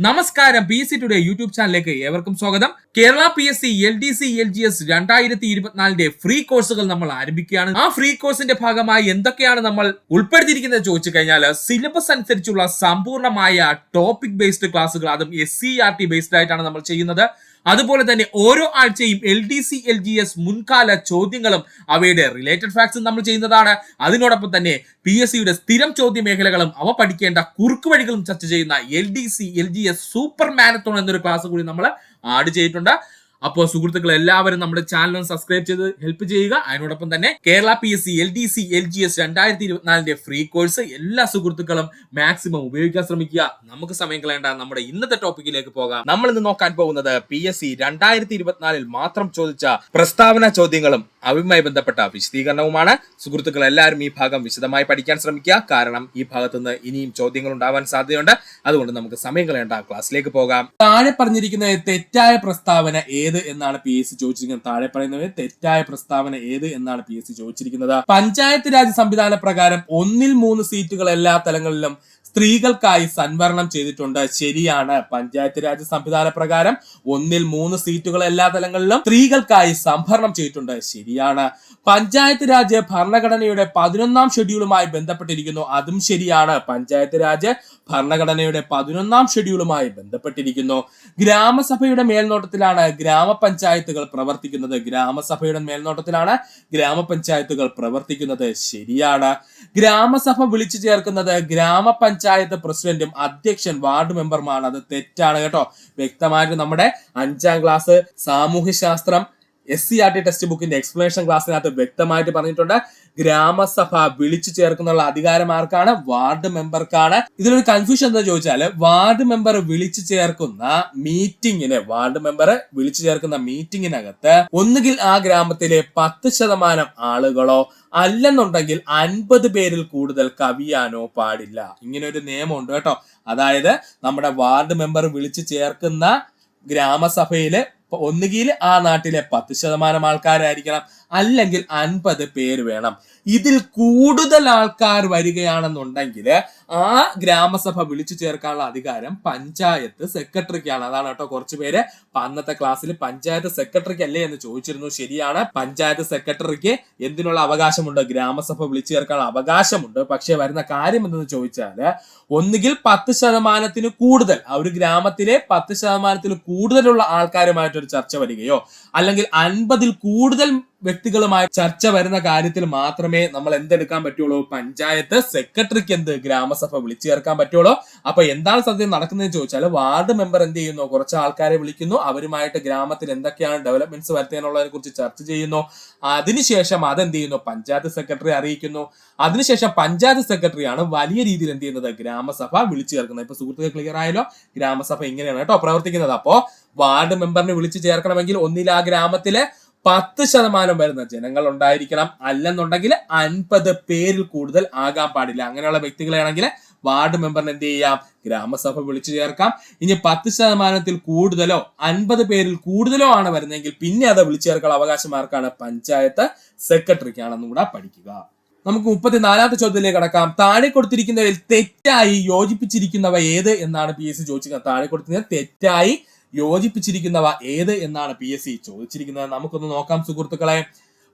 നമസ്കാരം, PSC today YouTube ചാനലിലേക്ക് ഏവർക്കും സ്വാഗതം. Kerala PSC LDC LGS 2024 free കോഴ്സുകൾ നമ്മൾ ആരംഭിക്കുകയാണ്. ആ ഫ്രീ കോഴ്സിന്റെ ഭാഗമായി എന്തൊക്കെയാണ് നമ്മൾ ഉൾപ്പെടുത്തിയിരിക്കുന്നത് ചോദിച്ചു കഴിഞ്ഞാൽ, സിലബസ് അനുസരിച്ചുള്ള സമ്പൂർണ്ണമായ ടോപ്പിക് ബേസ്ഡ് ക്ലാസ്സുകൾ, അതും SCERT ബേസ്ഡ് ആയിട്ടാണ് നമ്മൾ ചെയ്യുന്നത്. അതുപോലെ തന്നെ ഓരോ ആഴ്ചയും LDC LGS മുൻകാല ചോദ്യങ്ങളും അവയുടെ റിലേറ്റഡ് ഫാക്ട്സും നമ്മൾ ചെയ്യുന്നതാണ്. അതിനോടൊപ്പം തന്നെ PSCയുടെ സ്ഥിരം ചോദ്യ മേഖലകളും അവ പഠിക്കേണ്ട കുറുക്ക് വഴികളും ചർച്ച ചെയ്യുന്ന LDC LGS സൂപ്പർ മാരത്തോൺ എന്നൊരു ക്ലാസ് കൂടി നമ്മൾ ആഡ് ചെയ്തിട്ടുണ്ട്. അപ്പോൾ സുഹൃത്തുക്കൾ എല്ലാവരും നമ്മുടെ ചാനൽ സബ്സ്ക്രൈബ് ചെയ്ത് ഹെൽപ്പ് ചെയ്യുക. അതിനോടൊപ്പം തന്നെ Kerala PSC LDC LGS 2024 free course എല്ലാ സുഹൃത്തുക്കളും മാക്സിമം ഉപയോഗിക്കാൻ ശ്രമിക്കുക. നമുക്ക് സമയം കളയേണ്ട നമ്മുടെ ഇന്നത്തെ ടോപ്പിക്കിലേക്ക് പോകാം. നമ്മൾ ഇന്ന് നോക്കാൻ പോകുന്നത് PSC 2024 മാത്രം ചോദിച്ച പ്രസ്താവന ചോദ്യങ്ങളും അവയുമായി ബന്ധപ്പെട്ട വിശദീകരണവുമാണ്. സുഹൃത്തുക്കൾ എല്ലാവരും ഈ ഭാഗം വിശദമായി പഠിക്കാൻ ശ്രമിക്കുക. കാരണം ഈ ഭാഗത്തു നിന്ന് ഇനിയും ചോദ്യങ്ങൾ ഉണ്ടാവാൻ സാധ്യതയുണ്ട്. അതുകൊണ്ട് നമുക്ക് സമയം കളയേണ്ട, ക്ലാസ്സിലേക്ക് പോകാം. താഴെ പറഞ്ഞിരിക്കുന്ന തെറ്റായ പ്രസ്താവന ഏത് എന്നാണ് PSC ചോദിച്ചിരിക്കുന്നത്? താഴെ പറയുന്നത് തെറ്റായ പ്രസ്താവന ഏത് എന്നാണ് PSC ചോദിച്ചിരിക്കുന്നത്. പഞ്ചായത്ത് രാജ് സംവിധാന പ്രകാരം 1/3 സീറ്റുകൾ എല്ലാ തലങ്ങളിലും സ്ത്രീകൾക്കായി സംവരണം ചെയ്തിട്ടുണ്ട്. ശരിയാണ്. പഞ്ചായത്ത് രാജ് സംവിധാന പ്രകാരം 1/3 സീറ്റുകൾ എല്ലാ തലങ്ങളിലും സ്ത്രീകൾക്കായി സംവരണം ചെയ്തിട്ടുണ്ട്. ശരിയാണ്. പഞ്ചായത്ത് രാജ് ഭരണഘടനയുടെ 11ാം ഷെഡ്യൂളുമായി ബന്ധപ്പെട്ടിരിക്കുന്നു. അതും ശരിയാണ്. പഞ്ചായത്ത് രാജ് ഭരണഘടനയുടെ 11ാം ഷെഡ്യൂളുമായി ബന്ധപ്പെട്ടിരിക്കുന്നു. ഗ്രാമസഭയുടെ മേൽനോട്ടത്തിലാണ് ഗ്രാമപഞ്ചായത്തുകൾ പ്രവർത്തിക്കുന്നത്. ഗ്രാമസഭയുടെ മേൽനോട്ടത്തിലാണ് ഗ്രാമപഞ്ചായത്തുകൾ പ്രവർത്തിക്കുന്നത്. ശരിയാണ്. ഗ്രാമസഭ വിളിച്ചു ചേർക്കുന്നത് ഗ്രാമപഞ്ചായത്ത് പ്രസിഡന്റും അധ്യക്ഷൻ വാർഡ് മെമ്പറുമാണ്. അത് തെറ്റാണ് കേട്ടോ. വ്യക്തമായിട്ട് നമ്മുടെ 5ാം ക്ലാസ് സാമൂഹ്യശാസ്ത്രം SCERT ടെക്സ്റ്റ് ബുക്കിന്റെ എക്സ്പ്ലനേഷൻ ക്ലാസ്സിനകത്ത് വ്യക്തമായിട്ട് പറഞ്ഞിട്ടുണ്ട്. ഗ്രാമസഭ വിളിച്ചു ചേർക്കുന്നുള്ള അധികാരം ആർക്കാണ്? വാർഡ് മെമ്പർക്കാണ്. ഇതിലൊരു കൺഫ്യൂഷൻ എന്താ ചോദിച്ചാല്, വാർഡ് മെമ്പർ വിളിച്ചു ചേർക്കുന്ന മീറ്റിങ്ങിനകത്ത് ഒന്നുകിൽ ആ ഗ്രാമത്തിലെ 10% ആളുകളോ അല്ലെന്നുണ്ടെങ്കിൽ 50 പേരിൽ കൂടുതൽ കവിയാനോ പാടില്ല. ഇങ്ങനെ ഒരു നിയമമുണ്ട് കേട്ടോ. അതായത് നമ്മുടെ വാർഡ് മെമ്പർ വിളിച്ചു ചേർക്കുന്ന ഗ്രാമസഭയില് ഒന്നുകിൽ ആ നാട്ടിലെ 10% ആൾക്കാരായിരിക്കണം, അല്ലെങ്കിൽ 50 പേര് വേണം. ഇതിൽ കൂടുതൽ ആൾക്കാർ വരികയാണെന്നുണ്ടെങ്കിൽ ആ ഗ്രാമസഭ വിളിച്ചു ചേർക്കാനുള്ള അധികാരം പഞ്ചായത്ത് സെക്രട്ടറിക്കാണ്. അതാണ് കേട്ടോ കുറച്ചു പേര് അന്നത്തെ ക്ലാസ്സിൽ പഞ്ചായത്ത് സെക്രട്ടറിക്ക് അല്ലേ എന്ന് ചോദിച്ചിരുന്നു. ശരിയാണ്. പഞ്ചായത്ത് സെക്രട്ടറിക്ക് എന്തിനുള്ള അവകാശമുണ്ട്? ഗ്രാമസഭ വിളിച്ചു ചേർക്കാനുള്ള അവകാശമുണ്ട്. പക്ഷെ വരുന്ന കാര്യം എന്തെന്ന് ചോദിച്ചാല്, ഒന്നുകിൽ 10% കൂടുതൽ, ആ ഒരു ഗ്രാമത്തിലെ 10% കൂടുതലുള്ള ആൾക്കാരുമായിട്ടൊരു ചർച്ച വരികയോ, അല്ലെങ്കിൽ 50 കൂടുതൽ വ്യക്തികളുമായി ചർച്ച വരുന്ന കാര്യത്തിൽ മാത്രമേ നമ്മൾ എന്തെടുക്കാൻ പറ്റുള്ളൂ? പഞ്ചായത്ത് സെക്രട്ടറിക്ക് ഗ്രാമസഭ വിളിച്ചു ചേർക്കാൻ പറ്റുള്ളൂ. അപ്പൊ എന്താണ് സത്യം നടക്കുന്നതെന്ന് ചോദിച്ചാൽ, വാർഡ് മെമ്പർ എന്ത് ചെയ്യുന്നു? കുറച്ച് ആൾക്കാരെ വിളിക്കുന്നു, അവരുമായിട്ട് ഗ്രാമത്തിൽ എന്തൊക്കെയാണ് ഡെവലപ്മെന്റ്സ് വരുത്താനുള്ളതിനെ കുറിച്ച് ചർച്ച ചെയ്യുന്നു. അതിനുശേഷം അതെന്ത് ചെയ്യുന്നു? പഞ്ചായത്ത് സെക്രട്ടറി അറിയിക്കുന്നു. അതിനുശേഷം പഞ്ചായത്ത് സെക്രട്ടറിയാണ് വലിയ രീതിയിൽ എന്ത് ചെയ്യുന്നത്? ഗ്രാമസഭ വിളിച്ചു ചേർക്കുന്നത്. ഇപ്പൊ സുഹൃത്തുക്കൾ ക്ലിയർ ആയല്ലോ? ഗ്രാമസഭ ഇങ്ങനെയാണ് കേട്ടോ പ്രവർത്തിക്കുന്നത്. അപ്പോ വാർഡ് മെമ്പറിനെ വിളിച്ചു ചേർക്കണമെങ്കിൽ ഒന്നിൽ ആ ഗ്രാമത്തിലെ 10% വരുന്ന ജനങ്ങൾ ഉണ്ടായിരിക്കണം, അല്ലെന്നുണ്ടെങ്കിൽ 50 പേരിൽ കൂടുതൽ ആകാൻ പാടില്ല. അങ്ങനെയുള്ള വ്യക്തികളാണെങ്കിൽ വാർഡ് മെമ്പറിന് എന്ത് ചെയ്യാം? ഗ്രാമസഭ വിളിച്ചു ചേർക്കാം. ഇനി 10% കൂടുതലോ 50 പേരിൽ കൂടുതലോ ആണ് വരുന്നതെങ്കിൽ പിന്നെ അത് വിളിച്ചു ചേർക്കാനുള്ള അവകാശം ആർക്കാണ്? പഞ്ചായത്ത് സെക്രട്ടറിക്കാണെന്നും കൂടെ പഠിക്കുക. നമുക്ക് 34ാമത്തെ ചോദ്യത്തിലേക്ക് കടക്കാം. താഴെ കൊടുത്തിരിക്കുന്നവയിൽ തെറ്റായി യോജിപ്പിച്ചിരിക്കുന്നവ ഏത് എന്നാണ് PSC ചോദിച്ചിരിക്കുന്നത്. താഴെ കൊടുത്തിരിക്കുന്നത് തെറ്റായി യോജിപ്പിച്ചിരിക്കുന്നവ ഏത് എന്നാണ് PSC ചോദിച്ചിരിക്കുന്നത്. നമുക്കൊന്ന് നോക്കാം സുഹൃത്തുക്കളെ.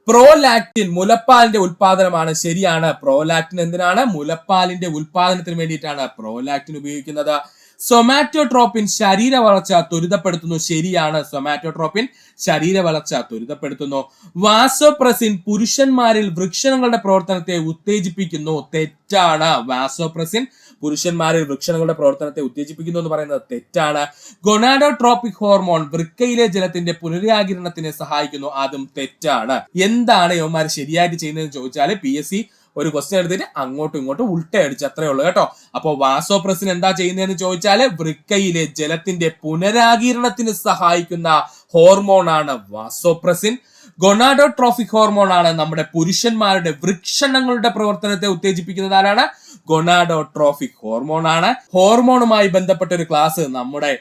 പ്രോലാക്റ്റിൻ മുലപ്പാലിന്റെ ഉൽപാദനമാണ്. ശരിയാണ്. പ്രോലാക്റ്റിൻ എന്തിനാണ്? മുലപ്പാലിന്റെ ഉൽപാദനത്തിന് വേണ്ടിയിട്ടാണ് പ്രോലാക്റ്റിൻ ഉപയോഗിക്കുന്നത്. സൊമാറ്റോട്രോപ്പിൻ ശരീര വളർച്ച ത്വരിതപ്പെടുത്തുന്നു. ശരിയാണ്. സൊമാറ്റോട്രോപ്പിൻ ശരീര വളർച്ച ത്വരിതപ്പെടുത്തുന്നു. വാസോപ്രസിൻ പുരുഷന്മാരിൽ വൃഷണങ്ങളുടെ പ്രവർത്തനത്തെ ഉത്തേജിപ്പിക്കുന്നു. തെറ്റാണ്. വാസോപ്രസിൻ പുരുഷന്മാരിൽ വൃഷണങ്ങളുടെ പ്രവർത്തനത്തെ ഉത്തേജിപ്പിക്കുന്നു എന്ന് പറയുന്നത് തെറ്റാണ്. ഗൊണാഡോട്രോപിക് ഹോർമോൺ വൃക്കയിലെ ജലത്തിന്റെ പുനരാകിരണത്തിന് സഹായിക്കുന്നു. അതും തെറ്റാണ്. എന്താണ് ഇവന്മാർ ശരിയായിട്ട് ചെയ്യുന്നതെന്ന് ചോദിച്ചാൽ PSC ഒരു ക്വസ്റ്റ്യൻ എടുത്തിട്ട് അങ്ങോട്ടും ഇങ്ങോട്ടും ഉൾട്ടയടിച്ച് അത്രേ ഉള്ളൂ കേട്ടോ. അപ്പൊ വാസോപ്രസിൻ എന്താ ചെയ്യുന്നതെന്ന് ചോദിച്ചാല്, വൃക്കയിലെ ജലത്തിന്റെ പുനരാകിരണത്തിന് സഹായിക്കുന്ന ഹോർമോൺ ആണ് വാസോപ്രസിൻ. ഗൊണാഡോട്രോഫിക് ഹോർമോൺ ആണ് നമ്മുടെ പുരുഷന്മാരുടെ വൃഷണങ്ങളുടെ പ്രവർത്തനത്തെ ഉത്തേജിപ്പിക്കുന്നത്. ആരാണ്? ഗൊണാഡോട്രോഫിക് ഹോർമോൺ ആണ്. ഹോർമോണുമായി ബന്ധപ്പെട്ട ഒരു ക്ലാസ് നമ്മുടെ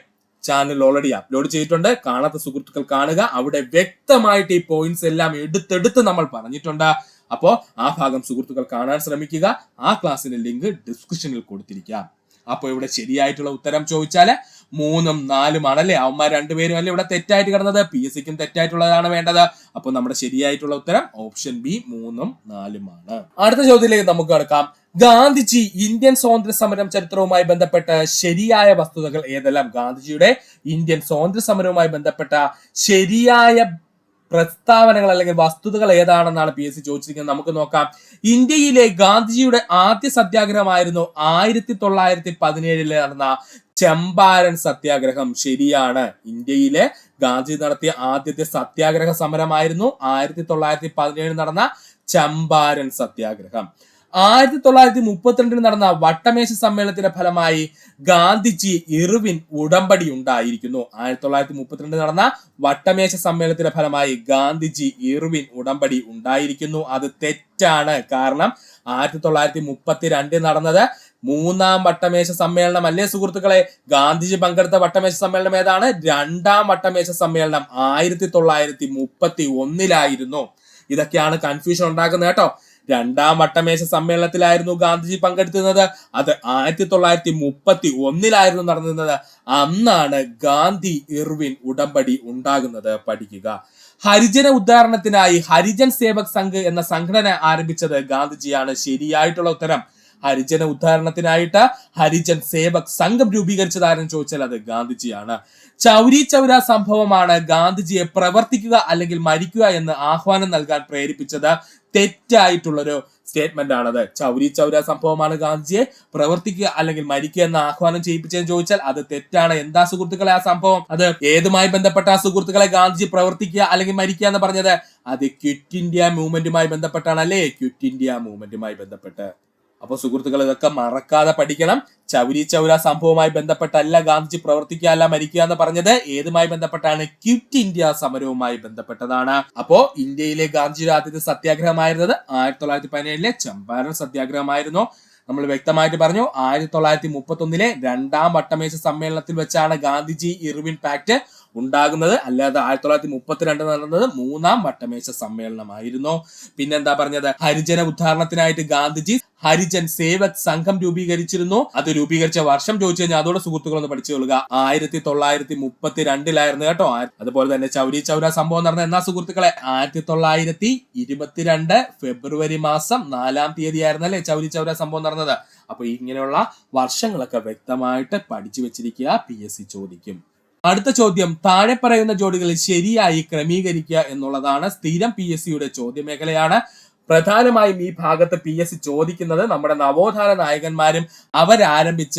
ചാനൽ ഓൾറെഡി അപ്ലോഡ് ചെയ്തിട്ടുണ്ട്. കാണാത്ത സുഹൃത്തുക്കൾ കാണുക. അവിടെ വ്യക്തമായിട്ട് ഈ പോയിന്റ്സ് എല്ലാം എടുത്തെടുത്ത് നമ്മൾ പറഞ്ഞിട്ടുണ്ട്. അപ്പോ ആ ഭാഗം സുഹൃത്തുക്കൾ കാണാൻ ശ്രമിക്കുക. ആ ക്ലാസ്സിന്റെ ലിങ്ക് ഡിസ്ക്രിപ്ഷനിൽ കൊടുത്തിരിക്കാം. അപ്പോൾ ഇവിടെ ശരിയായിട്ടുള്ള ഉത്തരം ചോദിച്ചാല് 3ഉം 4ഉം ആണല്ലേ. അവന്മാർ രണ്ടുപേരും അല്ലേ ഇവിടെ തെറ്റായിട്ട് കിടന്നത്. PSCക്കും തെറ്റായിട്ടുള്ളതാണ് വേണ്ടത്. അപ്പൊ നമ്മുടെ ശരിയായിട്ടുള്ള ഉത്തരം ഓപ്ഷൻ ബി 3ഉം 4ഉമാണ്. അടുത്ത ചോദ്യത്തിലേക്ക് നമുക്ക് കടക്കാം. ഗാന്ധിജി ഇന്ത്യൻ സ്വാതന്ത്ര്യ സമരം ചരിത്രവുമായി ബന്ധപ്പെട്ട ശരിയായ വസ്തുതകൾ ഏതെല്ലാം? ഗാന്ധിജിയുടെ ഇന്ത്യൻ സ്വാതന്ത്ര്യ സമരവുമായി ബന്ധപ്പെട്ട ശരിയായ പ്രസ്താവനകൾ അല്ലെങ്കിൽ വസ്തുതകൾ ഏതാണെന്നാണ് PSC ചോദിച്ചിരിക്കുന്നത്. നമുക്ക് നോക്കാം. ഇന്ത്യയിലെ ഗാന്ധിജിയുടെ ആദ്യ സത്യാഗ്രഹമായിരുന്നു 1917 നടന്ന ചമ്പാരൻ സത്യാഗ്രഹം. ശരിയാണ്. ഇന്ത്യയിലെ ഗാന്ധി നടത്തിയ ആദ്യത്തെ സത്യാഗ്രഹ സമരമായിരുന്നു 1917 നടന്ന ചമ്പാരൻ സത്യാഗ്രഹം. 1932 നടന്ന വട്ടമേശ സമ്മേളനത്തിന്റെ ഫലമായി ഗാന്ധിജി ഇർവിൻ ഉടമ്പടി ഉണ്ടായിരിക്കുന്നു. 1932 നടന്ന വട്ടമേശ സമ്മേളനത്തിന്റെ ഫലമായി ഗാന്ധിജി ഇർവിൻ ഉടമ്പടി ഉണ്ടായിരിക്കുന്നു. അത് തെറ്റാണ്. കാരണം 1932 നടന്നത് 3ാം വട്ടമേശ സമ്മേളനം അല്ലേ സുഹൃത്തുക്കളെ. ഗാന്ധിജി പങ്കെടുത്ത വട്ടമേശ സമ്മേളനം ഏതാണ്? 2ാം വട്ടമേശ സമ്മേളനം 1931 ഇതൊക്കെയാണ് കൺഫ്യൂഷൻ ഉണ്ടാക്കുന്നത് കേട്ടോ. 2ാം വട്ടമേശ സമ്മേളനത്തിലായിരുന്നു ഗാന്ധിജി പങ്കെടുത്തിരുന്നത്. അത് 1931 നടന്നിരുന്നത്. അന്നാണ് ഗാന്ധി ഇർവിൻ ഉടമ്പടി ഉണ്ടാകുന്നത്. പഠിക്കുക. ഹരിജന ഉദ്ധാരണത്തിനായി ഹരിജൻ സേവക് സംഘ് എന്ന സംഘടന ആരംഭിച്ചത് ഗാന്ധിജിയാണ്. ശരിയായിട്ടുള്ള ഉത്തരം. ഹരിജന ഉദ്ധാരണത്തിനായിട്ട് ഹരിജൻ സേവക് സംഘം രൂപീകരിച്ചതാരെന്ന് ചോദിച്ചാൽ അത് ഗാന്ധിജിയാണ്. ചൗരി ചൗര സംഭവമാണ് ഗാന്ധിജിയെ പ്രവർത്തിക്കുക അല്ലെങ്കിൽ മരിക്കുക എന്ന് ആഹ്വാനം നൽകാൻ പ്രേരിപ്പിച്ചത്. തെറ്റായിട്ടുള്ളൊരു സ്റ്റേറ്റ്മെന്റ് ആണത്. ചൗരി ചൗര സംഭവമാണ് ഗാന്ധിജിയെ പ്രവർത്തിക്കുക അല്ലെങ്കിൽ മരിക്കുക എന്ന് ആഹ്വാനം ചെയ്യിപ്പിച്ചതെന്ന് ചോദിച്ചാൽ അത് തെറ്റാണ്. എന്താ സുഹൃത്തുക്കളെ ആ സംഭവം? അത് ഏതുമായി ബന്ധപ്പെട്ട സുഹൃത്തുക്കളെ ഗാന്ധിജി പ്രവർത്തിക്കുക അല്ലെങ്കിൽ മരിക്കുക എന്ന് പറഞ്ഞത്? അത് ക്വിറ്റ് ഇന്ത്യ മൂവ്മെന്റുമായി ബന്ധപ്പെട്ടാണ് അല്ലേ. ക്വിറ്റ് ഇന്ത്യ മൂവ്മെന്റുമായി ബന്ധപ്പെട്ട്. അപ്പൊ സുഹൃത്തുക്കൾ ഇതൊക്കെ മറക്കാതെ പഠിക്കണം. ചൗരി ചൗര സംഭവവുമായി ബന്ധപ്പെട്ടല്ല ഗാന്ധിജി പ്രവർത്തിക്കുക അല്ല മരിക്കുക എന്ന് പറഞ്ഞത്. ഏതുമായി ബന്ധപ്പെട്ടാണ്? ക്വിറ്റ് ഇന്ത്യ സമരവുമായി ബന്ധപ്പെട്ടതാണ്. അപ്പോ ഇന്ത്യയിലെ ഗാന്ധിജിയുടെ ആദ്യത്തെ സത്യാഗ്രഹമായിരുന്നത് 1917 ചമ്പാരൻ സത്യാഗ്രഹമായിരുന്നു. നമ്മൾ വ്യക്തമായിട്ട് പറഞ്ഞു 1931 2ാം വട്ടമേശ സമ്മേളനത്തിൽ വെച്ചാണ് ഗാന്ധിജി ഇർവിൻ പാക്ട് ഉണ്ടാകുന്നത്. അല്ലാതെ 1932 നടന്നത് 3ാം വട്ടമേശ സമ്മേളനമായിരുന്നു. പിന്നെന്താ പറഞ്ഞത്? ഹരിജന ഉദ്ധാരണത്തിനായിട്ട് ഗാന്ധിജി ഹരിജൻ സേവക് സംഘം രൂപീകരിച്ചിരുന്നു. അത് രൂപീകരിച്ച വർഷം ചോദിച്ചു കഴിഞ്ഞാൽ അതോടെ സുഹൃത്തുക്കൾ ഒന്ന് പഠിച്ചു കൊള്ളുക. 1932 കേട്ടോ. അതുപോലെ തന്നെ ചൗരി ചൗര സംഭവം നടന്ന എന്നാ സുഹൃത്തുക്കളെ? 1922 ഫെബ്രുവരി മാസം 4ാം തീയതി ആയിരുന്നല്ലേ ചൗരി ചൗര സംഭവം നടന്നത്. അപ്പൊ ഇങ്ങനെയുള്ള വർഷങ്ങളൊക്കെ വ്യക്തമായിട്ട് പഠിച്ചു വെച്ചിരിക്കുക. PSC ചോദിക്കും. അടുത്ത ചോദ്യം. താഴെ പറയുന്ന ജോഡികളിൽ ശരിയായി ക്രമീകരിക്കുക എന്നുള്ളതാണ്. സ്ഥിരം PSCയുടെ ചോദ്യമേഖലയാണ്. പ്രധാനമായും ഈ ഭാഗത്ത് PSC ചോദിക്കുന്നത് നമ്മുടെ നവോത്ഥാന നായകന്മാരും അവരാരംഭിച്ച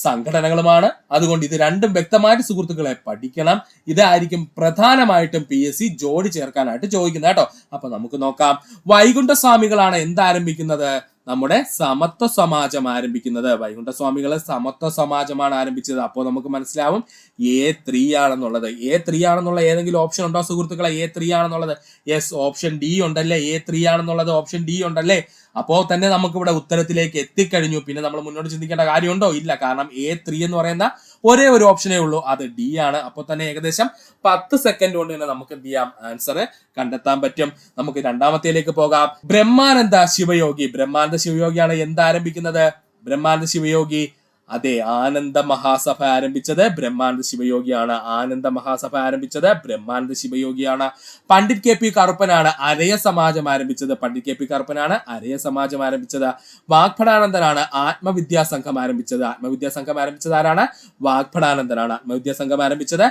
സംഘടനകളുമാണ്. അതുകൊണ്ട് ഇത് രണ്ടും വ്യക്തമായിട്ട് സുഹൃത്തുക്കളെ പഠിക്കണം. ഇതായിരിക്കും പ്രധാനമായിട്ടും PSC ജോഡി ചേർക്കാനായിട്ട് ചോദിക്കുന്നത് കേട്ടോ. അപ്പൊ നമുക്ക് നോക്കാം. വൈകുണ്ഠസ്വാമികളാണ് എന്താരംഭിക്കുന്നത്? നമ്മുടെ സമത്വ സമാജം ആരംഭിക്കുന്നത്. വൈകുണ്ഠസ്വാമികൾ സമത്വ സമാജമാണ് ആരംഭിച്ചത്. അപ്പോൾ നമുക്ക് മനസ്സിലാവും A3 ആണെന്നുള്ളത്. A3 ആണെന്നുള്ള ഏതെങ്കിലും ഓപ്ഷൻ ഉണ്ടോ സുഹൃത്തുക്കളെ? A3 ആണെന്നുള്ളത്? യെസ്, ഓപ്ഷൻ ഡി ഉണ്ടല്ലേ. A3 ആണെന്നുള്ളത് ഓപ്ഷൻ ഡി ഉണ്ടല്ലേ. അപ്പോൾ തന്നെ നമുക്ക് ഇവിടെ ഉത്തരത്തിലേക്ക് എത്തിക്കഴിഞ്ഞു. പിന്നെ നമ്മൾ മുന്നോട്ട് ചിന്തിക്കേണ്ട കാര്യമുണ്ടോ? ഇല്ല. കാരണം A3 എന്ന് പറയുന്ന ഒരേ ഒരു ഓപ്ഷനേ ഉള്ളൂ, അത് ഡി ആണ്. അപ്പോൾ തന്നെ ഏകദേശം 10 സെക്കൻഡ് കൊണ്ട് തന്നെ നമുക്ക് എന്ത് ചെയ്യാം? ആൻസർ കണ്ടെത്താൻ പറ്റും. നമുക്ക് രണ്ടാമത്തേലേക്ക് പോകാം. ബ്രഹ്മാനന്ദ ശിവയോഗി. ബ്രഹ്മാനന്ദ ശിവയോഗിയാണ് എന്താരംഭിക്കുന്നത്? ബ്രഹ്മാനന്ദ ശിവയോഗി അതെ ആനന്ദ മഹാസഭ ആരംഭിച്ചത് ബ്രഹ്മാനന്ദ ശിവയോഗിയാണ്. ആനന്ദ മഹാസഭ ആരംഭിച്ചത് ബ്രഹ്മാനന്ദ ശിവയോഗിയാണ്. പണ്ഡിറ്റ് KP കറുപ്പനാണ് അരയ സമാജം ആരംഭിച്ചത്. പണ്ഡിറ്റ് KP കറുപ്പനാണ് അരയ സമാജം ആരംഭിച്ചത്. വാഗ്ഭടാനന്ദനാണ് ആത്മവിദ്യാസംഘം ആരംഭിച്ചത്. ആത്മവിദ്യാസംഘം ആരംഭിച്ചത് ആരാണ്? വാഗ്ഭടാനന്ദനാണ്. ആത്മവിദ്യാസംഘം ആരംഭിച്ചത്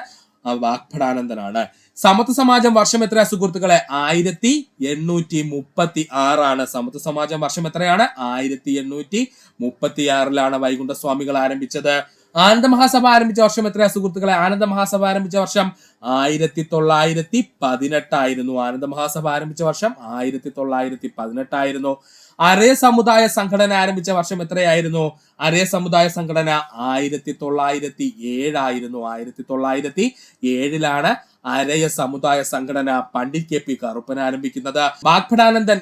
വാഗ്ഭടാനന്ദനാണ്. സമത്വ സമാജം വർഷം എത്രയാ സുഹൃത്തുക്കളെ? 1836 സമത്വ സമാജം വർഷം എത്രയാണ്? 1836 വൈകുണ്ഠസ്വാമികൾ ആരംഭിച്ചത്. ആനന്ദ മഹാസഭ ആരംഭിച്ച വർഷം എത്രയാ സുഹൃത്തുക്കളെ? ആനന്ദ മഹാസഭ ആരംഭിച്ച വർഷം 1918 ആനന്ദ മഹാസഭ ആരംഭിച്ച വർഷം 1918. അരയ സമുദായ സംഘടന ആരംഭിച്ച വർഷം എത്രയായിരുന്നു? അരയ സമുദായ സംഘടന 1907 1907 അരയ സമുദായ സംഘടന പണ്ഡിറ്റ് KP കറുപ്പൻ ആരംഭിക്കുന്നത്. വാഗ്ഭടാനന്ദൻ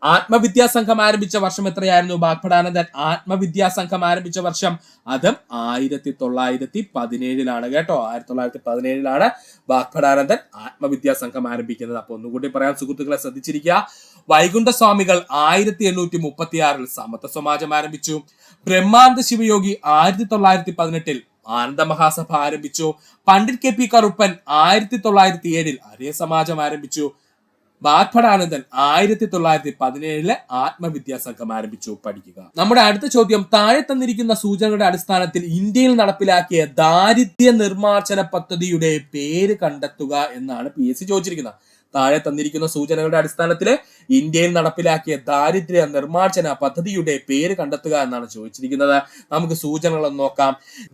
ആത്മവിദ്യാസംഘം ആരംഭിച്ച വർഷം എത്രയായിരുന്നു? വാഗ്ഭടാനന്ദൻ ആത്മവിദ്യാസംഘം ആരംഭിച്ച വർഷം അതും 1917 കേട്ടോ. 1917 വാഗ്ഭടാനന്ദൻ ആത്മവിദ്യാസംഘം ആരംഭിക്കുന്നത്. അപ്പൊ ഒന്നുകൂടി പറയാൻ സുഹൃത്തുക്കളെ ശ്രദ്ധിച്ചിരിക്കുക. വൈകുണ്ഠസ്വാമികൾ 1836 സമത്വ സമാജം ആരംഭിച്ചു. ബ്രഹ്മാനന്ദ ശിവയോഗി 1918 ആനന്ദ മഹാസഭ ആരംഭിച്ചു. പണ്ഡിറ്റ് KP കറുപ്പൻ 1907 ആര്യ സമാജം ആരംഭിച്ചു. ബാഗ്ഭടാനന്ദൻ 1917 ആത്മവിദ്യാസംഘം ആരംഭിച്ചു. പഠിക്കുക. നമ്മുടെ അടുത്ത ചോദ്യം, താഴെ തന്നിരിക്കുന്ന സൂചനകളുടെ അടിസ്ഥാനത്തിൽ ഇന്ത്യയിൽ നടപ്പിലാക്കിയ ദാരിദ്ര്യ നിർമ്മാർജ്ജന പദ്ധതിയുടെ പേര് കണ്ടെത്തുക എന്നാണ് PSC ചോദിച്ചിരിക്കുന്നത്. താഴെ തന്നിരിക്കുന്ന സൂചനകളുടെ അടിസ്ഥാനത്തിൽ ഇന്ത്യയിൽ നടപ്പിലാക്കിയ ദാരിദ്ര്യ നിർമ്മാർജ്ജന പദ്ധതിയുടെ പേര് കണ്ടെത്തുക എന്നാണ് ചോദിച്ചിരിക്കുന്നത്. നമുക്ക് സൂചനകളൊന്ന് നോക്കാം.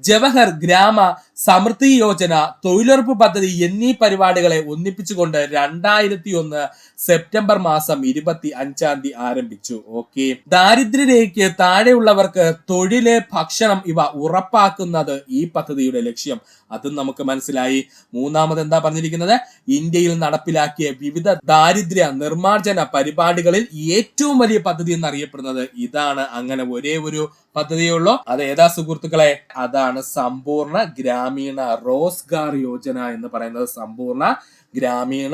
ജവഹർ ഗ്രാമ സമൃദ്ധി യോജന, തൊഴിലുറപ്പ് പദ്ധതി എന്നീ പരിപാടികളെ ഒന്നിപ്പിച്ചുകൊണ്ട് 2001 സെപ്റ്റംബർ മാസം 25 ആരംഭിച്ചു. ഓക്കെ. ദാരിദ്ര്യരേഖയ്ക്ക് താഴെയുള്ളവർക്ക് തൊഴില്, ഭക്ഷണം ഇവ ഉറപ്പാക്കുന്നത് ഈ പദ്ധതിയുടെ ലക്ഷ്യം. അതും നമുക്ക് മനസ്സിലായി. മൂന്നാമത് എന്താ പറഞ്ഞിരിക്കുന്നത്? ഇന്ത്യയിൽ നടപ്പിലാക്കിയ വിവിധ ദാരിദ്ര്യ നിർമ്മാർജ്ജന പരിപാടികളിൽ ഏറ്റവും വലിയ പദ്ധതി എന്നറിയപ്പെടുന്നത് ഇതാണ്. അങ്ങനെ ഒരേ ഒരു പദ്ധതിയുള്ളൂ. അത് ഏതാ സുഹൃത്തുക്കളെ? അതാണ് സമ്പൂർണ്ണ ഗ്രാമീണ റോസ്ഗാർ യോജന എന്ന് പറയുന്നത്. സമ്പൂർണ്ണ ഗ്രാമീണ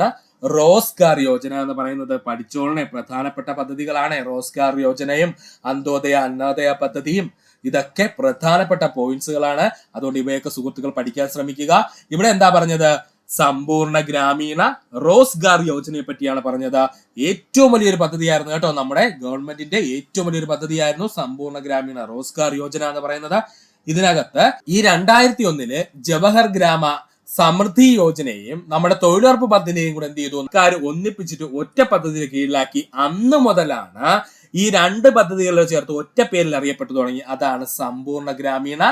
റോസ്ഗാർ യോജന എന്ന് പറയുന്നത് പഠിച്ചോളണേ, പ്രധാനപ്പെട്ട പദ്ധതികളാണ്. റോസ്ഗാർ യോജനയും അന്ത്യോദയ അന്നോദയ പദ്ധതിയും ഇതൊക്കെ പ്രധാനപ്പെട്ട പോയിന്റ്സുകളാണ്. അതുകൊണ്ട് ഇവയൊക്കെ സുഹൃത്തുക്കൾ പഠിക്കാൻ ശ്രമിക്കുക. ഇവിടെ എന്താ പറഞ്ഞത്? സമ്പൂർണ്ണ ഗ്രാമീണ റോസ്ഗാർ യോജനയെ പറ്റിയാണ് പറഞ്ഞത്. ഏറ്റവും വലിയൊരു പദ്ധതിയായിരുന്നു കേട്ടോ, നമ്മുടെ ഗവൺമെന്റിന്റെ ഏറ്റവും വലിയൊരു പദ്ധതിയായിരുന്നു സമ്പൂർണ്ണ ഗ്രാമീണ റോസ്ഗാർ യോജന എന്ന് പറയുന്നത്. ഇതിനകത്ത് ഈ 2001 ജവഹർ ഗ്രാമ സമൃദ്ധി യോജനയും നമ്മുടെ തൊഴിലുറപ്പ് പദ്ധതിയും കൂടെ എന്ത് ചെയ്തു? ഒന്നിപ്പിച്ചിട്ട് ഒറ്റ പദ്ധതിയുടെ കീഴിലാക്കി. അന്ന് മുതലാണ് ഈ രണ്ട് പദ്ധതികളിൽ ചേർത്ത് ഒറ്റ പേരിൽ അറിയപ്പെട്ടു തുടങ്ങി. അതാണ് സമ്പൂർണ്ണ ഗ്രാമീണ